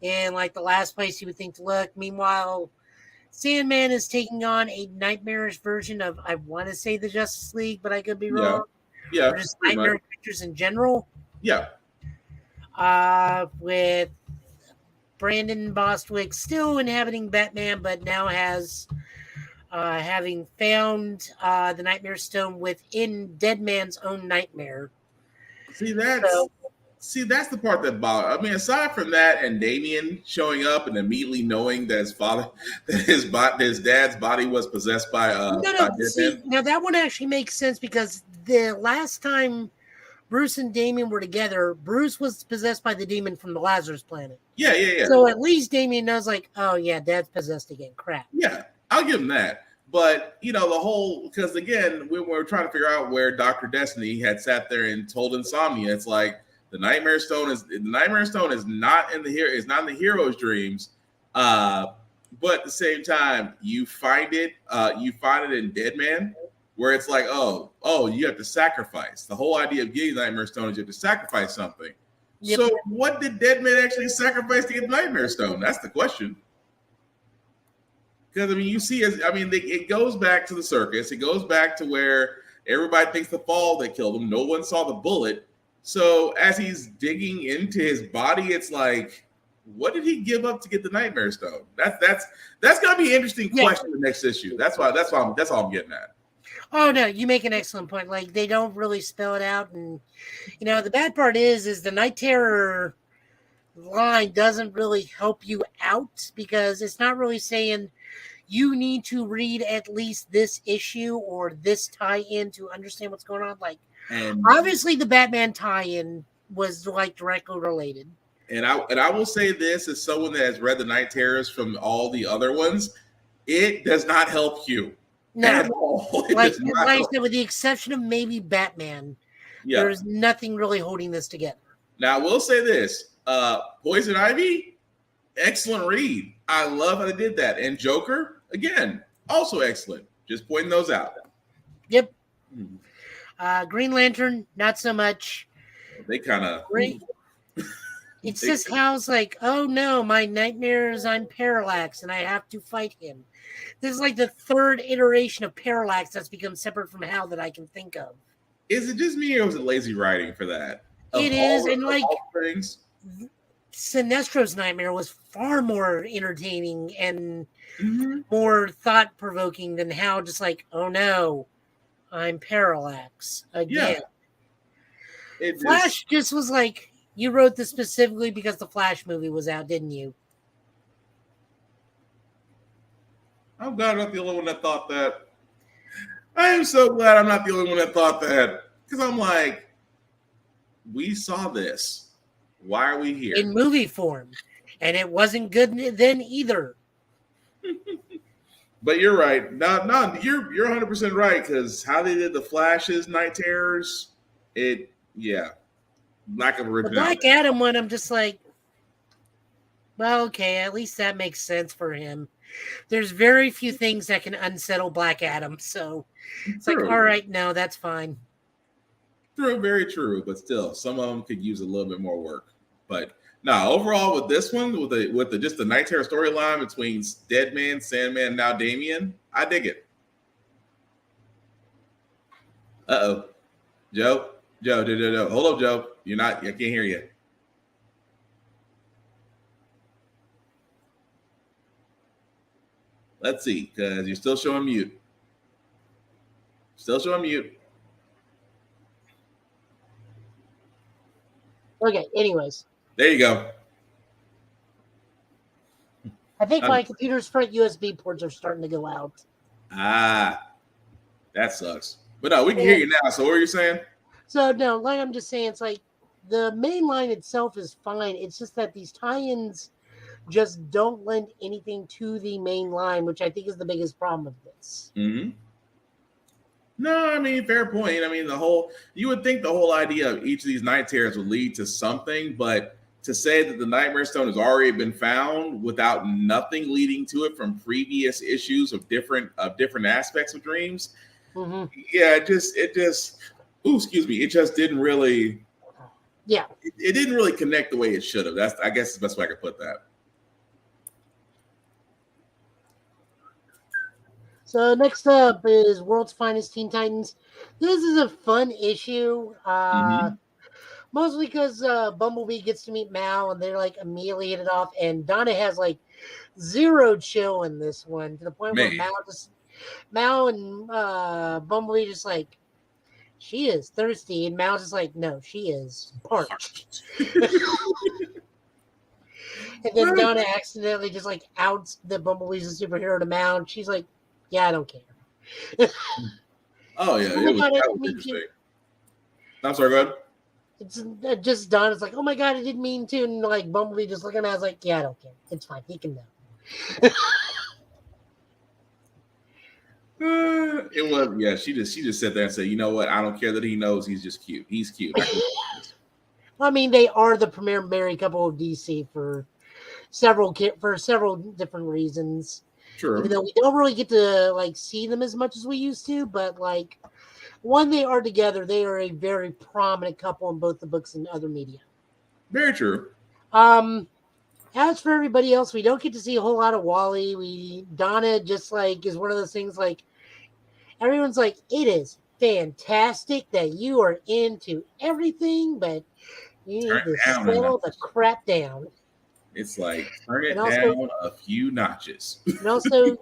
in like the last place you would think to look. Meanwhile, Sandman is taking on a nightmarish version of, I want to say, the Justice League, but I could be wrong. Yeah. Or just nightmare creatures in general. Yeah. With Brandon Bostwick still inhabiting Batman, but now has having found the Nightmare Stone within Deadman's own nightmare. See, that's the part that bothers. I mean, aside from that, and Damian showing up and immediately knowing that his dad's body was possessed by Deadman. Now that one actually makes sense because the last time Bruce and Damian were together, Bruce was possessed by the demon from the Lazarus planet. Yeah. So at least Damian knows, like, oh yeah, Dad's possessed again. Crap. Yeah, I'll give him that. But, the whole, because again, we were trying to figure out where Dr. Destiny had sat there and told Insomnia, it's like the Nightmare Stone is not in the hero's dreams. But at the same time, you find it in Deadman, where it's like, oh, you have to sacrifice. The whole idea of getting the Nightmare Stone is you have to sacrifice something. Yep. So what did Deadman actually sacrifice to get the Nightmare Stone? That's the question. Because, you see, it goes back to the circus. It goes back to where everybody thinks the fall that killed him. No one saw the bullet. So as he's digging into his body, it's like, what did he give up to get the Nightmare Stone? That's gonna be an interesting question in the next issue. That's all I'm getting at. Oh no, you make an excellent point. Like, they don't really spell it out, and the bad part is the Night Terror line doesn't really help you out because it's not really saying you need to read at least this issue or this tie-in to understand what's going on. Like, obviously the Batman tie-in was like directly related. And I will say this as someone that has read the Night Terrors from all the other ones, it does not help you. No, at all. Like I said, with the exception of maybe Batman, there's nothing really holding this together. Now I will say this: Poison Ivy, excellent read. I love how they did that, and Joker, again, also excellent. Just pointing those out. Yep. Green Lantern, not so much. They kind of. It's just Hal's like, oh no, my nightmare is I'm Parallax and I have to fight him. This is like the third iteration of Parallax that's become separate from Hal that I can think of. Is it just me or was it lazy writing for that? It is, and like Sinestro's nightmare was far more entertaining and more thought-provoking than Hal just like, oh no, I'm Parallax again. Yeah. Flash just was like, you wrote this specifically because the Flash movie was out, didn't you? I'm glad I'm not the only one that thought that. I am so glad I'm not the only one that thought that. Because I'm like, we saw this. Why are we here? In movie form. And it wasn't good then either. But you're right. No, you're 100% right. Because how they did the Flash's Night Terrors, lack of originality. The Black Adam one, I'm just like, well, okay, at least that makes sense for him. There's very few things that can unsettle Black Adam, so it's like, all right, no, that's fine. True, very true, but still, some of them could use a little bit more work. But no, overall with this one, with the just the Night Terror storyline between Deadman, Sandman, now Damian, I dig it. Joe, hold up, Joe. I can't hear you. Let's see, because you're still showing mute. Okay, anyways. There you go. I think my computer's front USB ports are starting to go out. That sucks. But no, we can hear you now. So what are you saying? So no, like I'm just saying, it's like the main line itself is fine. It's just that these tie-ins just don't lend anything to the main line, which I think is the biggest problem with this. Mm-hmm. No, I mean, fair point. I mean, you would think the whole idea of each of these night terrors would lead to something, but to say that the Nightmare Stone has already been found without nothing leading to it from previous issues of different aspects of dreams, yeah, it just, excuse me, it just didn't really, it didn't really connect the way it should have. That's, I guess, the best way I could put that. So next up is World's Finest Teen Titans. This is a fun issue, mostly because Bumblebee gets to meet Mal, and they're like immediately hit it off. And Donna has like zero chill in this one, to the point where Mal and Bumblebee just like, she is thirsty, and Mal's just like, no, she is parched. And then Donna accidentally just like outs that Bumblebee's a superhero to Mal, and she's like, yeah, I don't care. Oh yeah, that was interesting. I'm sorry, go ahead. It's just Donna's like, oh my god, I didn't mean to, and like Bumblebee just looking at us like, yeah, I don't care. It's fine. He can know. It was, yeah. She just sat there and said, you know what? I don't care that he knows. He's just cute. He's cute. I mean, they are the premier married couple of DC for several different reasons. True. Even though we don't really get to like see them as much as we used to, but like when they are together, they are a very prominent couple in both the books and other media. Very true. As for everybody else, we don't get to see a whole lot of Wally. Donna just like is one of those things like everyone's like, it is fantastic that you are into everything, but you need to settle the crap down. It's like, turn it down a few notches. And also,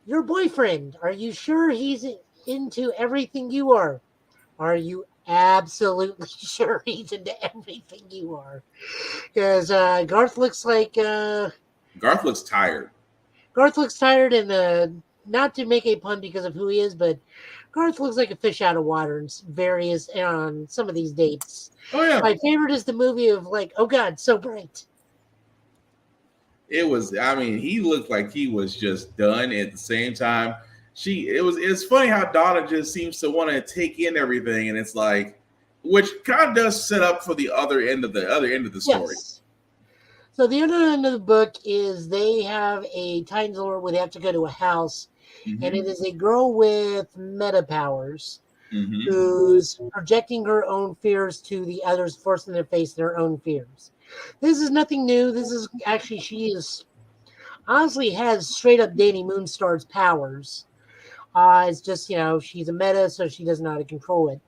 your boyfriend, are you sure he's into everything you are? Are you absolutely sure he's into everything you are? Because Garth looks like... Garth looks tired. Garth looks tired, and not to make a pun because of who he is, but Garth looks like a fish out of water on some of these dates. Oh, yeah. My favorite is the movie of like, oh God, so bright. It was, I mean, he looked like he was just done. At the same time, it's funny how Donna just seems to want to take in everything, and it's like, which kind of does set up for the other end of the story. Yes. So the other end of the book is they have a Titans lore where they have to go to a house, and it is a girl with meta powers who's projecting her own fears to the others, forcing them to face their own fears. This is nothing new. This is actually, she is honestly has straight up Danny Moonstar's powers. It's just, she's a meta, so she doesn't know how to control it.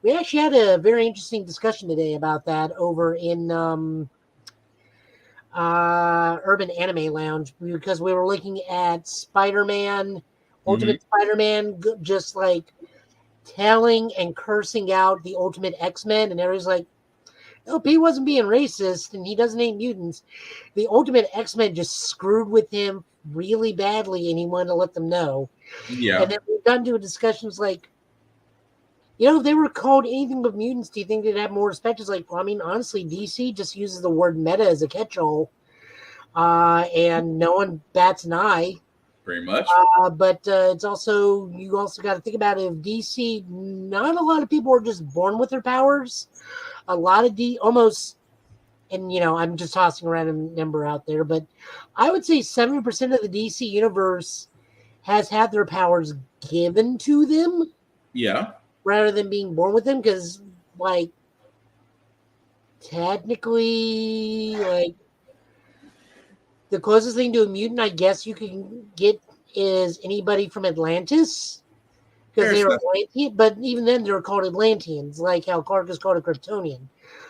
We actually had a very interesting discussion today about that over in Urban Anime Lounge, because we were looking at Spider-Man, Ultimate Spider-Man, just like telling and cursing out the Ultimate X-Men, and everybody's like, nope, he wasn't being racist, and he doesn't hate mutants. The Ultimate X-Men just screwed with him really badly, and he wanted to let them know. Yeah. And then we've gotten to a discussion like, if they were called anything but mutants, do you think they'd have more respect? It's like, well, I mean, honestly, DC just uses the word meta as a catch-all, and no one bats an eye. Pretty much. But it's also, you also got to think about it. If DC, not a lot of people are just born with their powers. A lot of almost, and I'm just tossing a random number out there, but I would say 70% of the DC universe has had their powers given to them. Yeah. Rather than being born with them, because, like, technically, like, the closest thing to a mutant, I guess you can get is anybody from Atlantis. Because they were Atlantean, but even then they were called Atlanteans, like how Clark is called a Kryptonian.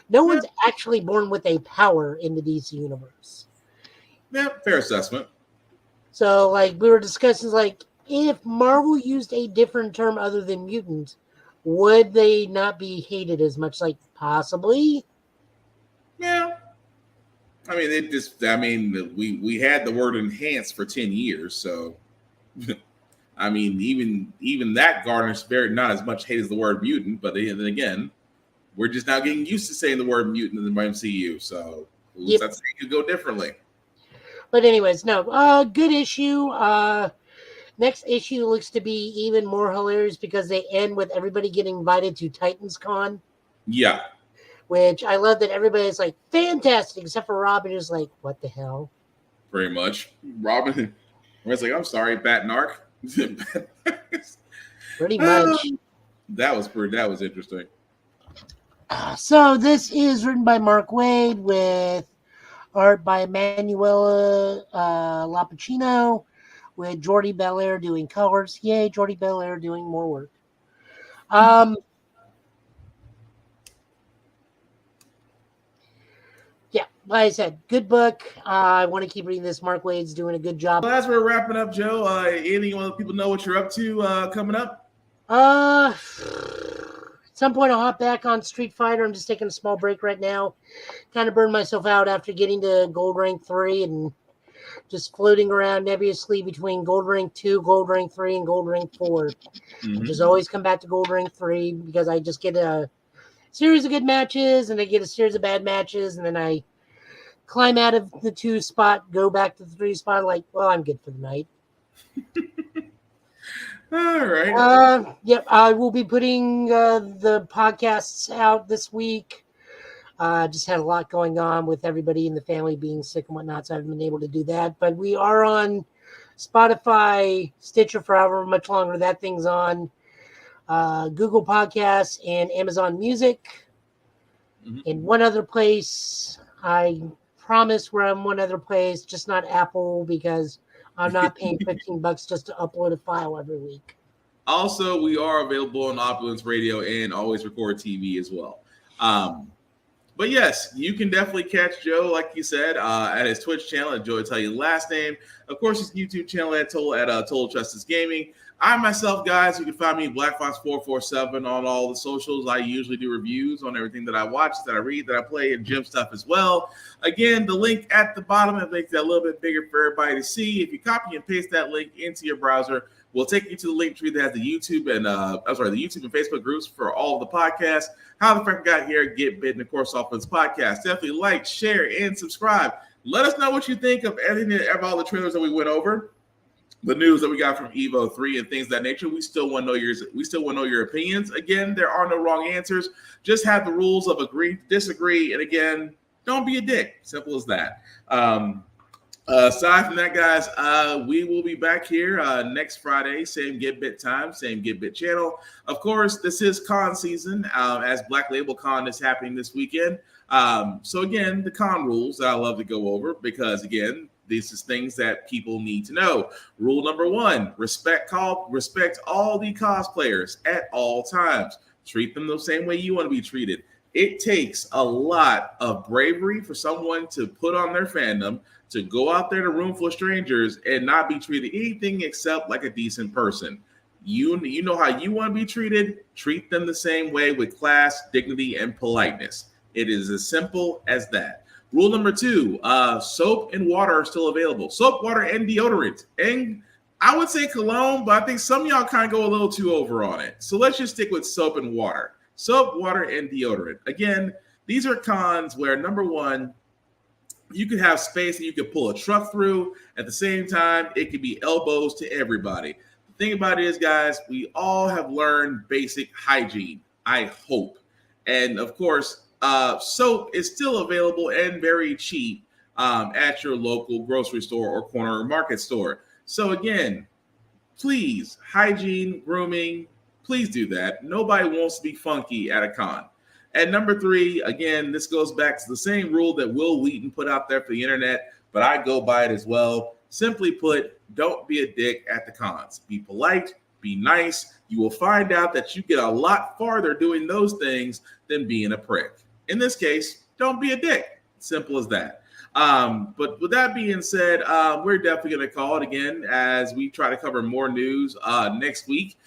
No one's actually born with a power in the DC universe. Yeah, fair assessment. So, like, we were discussing, like, if Marvel used a different term other than mutant, would they not be hated as much? Like, possibly? Yeah. I mean, we had the word enhanced for 10 years, so... I mean, even that garners not as much hate as the word mutant, but then again, we're just now getting used to saying the word mutant in the MCU, so who's that saying could go differently? But anyways, no, good issue. Next issue looks to be even more hilarious because they end with everybody getting invited to Titans Con. Yeah. Which I love that everybody's like, fantastic, except for Robin, who's like, what the hell? Pretty much. Robin was like, I'm sorry, Bat Narc. Pretty much. That was interesting. So this is written by Mark Waid with art by Manuela Lapacino, with Jordi Belair doing colors. Yay, Jordi Belair doing more work. Yeah, like I said, good book. I want to keep reading this. Mark Waid's doing a good job. Well, as we're wrapping up, Joe, anything you want people know what you're up to coming up? At some point I'll hop back on Street Fighter. I'm just taking a small break right now. Kind of burned myself out after getting to Gold Rank 3 and just floating around nebulously between Gold Rank 2, Gold Rank 3, and Gold Rank 4. I just always come back to Gold Rank 3 because I just get a series of good matches and I get a series of bad matches, and then I climb out of the 2 spot, go back to the 3 spot, like, well, I'm good for the night. All right. Yep, I will be putting the podcasts out this week. Just had a lot going on with everybody in the family being sick and whatnot, so I haven't been able to do that. But we are on Spotify, Stitcher for however much longer that thing's on, Google Podcasts, and Amazon Music. In one other place, I promise we're on one other place, just not Apple, because I'm not paying $15 just to upload a file every week. Also, we are available on Opulence Radio and Always Record TV as well. But yes, you can definitely catch Joe, like you said, at his Twitch channel at Joe Tell You Last Name. Of course, his YouTube channel at Total Justice Gaming. I myself, guys, you can find me Black Fox 447 on all the socials. I usually do reviews on everything that I watch, that I read, that I play, and gym stuff as well. Again, the link at the bottom, it makes that a little bit bigger for everybody to see. If you copy and paste that link into your browser, we'll take you to the link tree that has the YouTube and the YouTube and Facebook groups for all of the podcasts. How the Frick Got Here, Get Bit, and of course, Offense Podcast. Definitely like, share, and subscribe. Let us know what you think of everything, of all the trailers that we went over, the news that we got from Evo 3 and things of that nature. We still want to know yours. We still want to know your opinions. Again, there are no wrong answers. Just have the rules of agree, disagree, and again, don't be a dick. Simple as that. Aside from that, guys, we will be back here next Friday, same Get Bit time, same Get Bit channel. Of course, this is con season, as Black Label Con is happening this weekend. So again, the con rules that I love to go over, because again, these is things that people need to know. Rule number 1, respect all the cosplayers at all times. Treat them the same way you want to be treated. It takes a lot of bravery for someone to put on their fandom, to go out there in a room full of strangers and not be treated anything except like a decent person. You know how you want to be treated. Treat them the same way, with class, dignity, and politeness. It is as simple as that. Rule number 2, soap and water are still available. Soap, water, and deodorant. And I would say cologne, but I think some of y'all kind of go a little too over on it. So let's just stick with soap and water. Soap, water, and deodorant. Again, these are cons where, number 1, you could have space that you could pull a truck through. At the same time, it could be elbows to everybody. The thing about it is, guys, we all have learned basic hygiene, I hope. And of course, soap is still available and very cheap at your local grocery store or corner market store. So again, please, hygiene, grooming, please do that. Nobody wants to be funky at a con. And number 3, again, this goes back to the same rule that Will Wheaton put out there for the internet, but I go by it as well. Simply put, don't be a dick at the cons. Be polite, be nice. You will find out that you get a lot farther doing those things than being a prick. In this case, don't be a dick. Simple as that. But with that being said, we're definitely going to call it again as we try to cover more news next week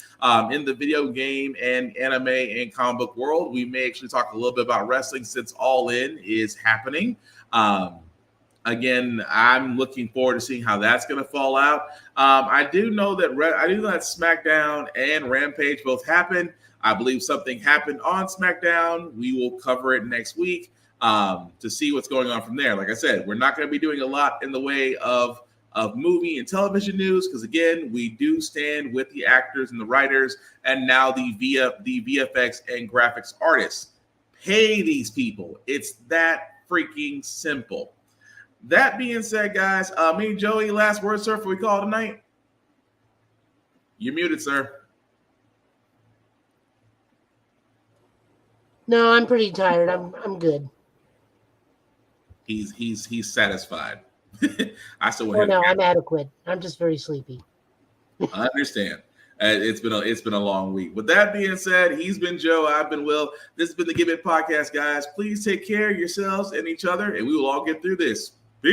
in the video game and anime and comic book world. We may actually talk a little bit about wrestling since All In is happening. Again, I'm looking forward to seeing how that's going to fall out. I do know that SmackDown and Rampage both happened. I believe something happened on SmackDown. We will cover it next week to see what's going on from there. Like I said, we're not going to be doing a lot in the way of of movie and television news, because again, we do stand with the actors and the writers, and now the VFX and graphics artists. Pay these people. It's that freaking simple. That being said, guys, me and Joey, last word, sir, before we call it tonight. You're muted, sir. No, I'm pretty tired. I'm good. He's satisfied. I still want Oh him. no, I'm adequate. I'm just very sleepy. I understand. It's been a long week. With that being said, he's been Joe. I've been Will. This has been the Give It Podcast, guys. Please take care of yourselves and each other, and we will all get through this.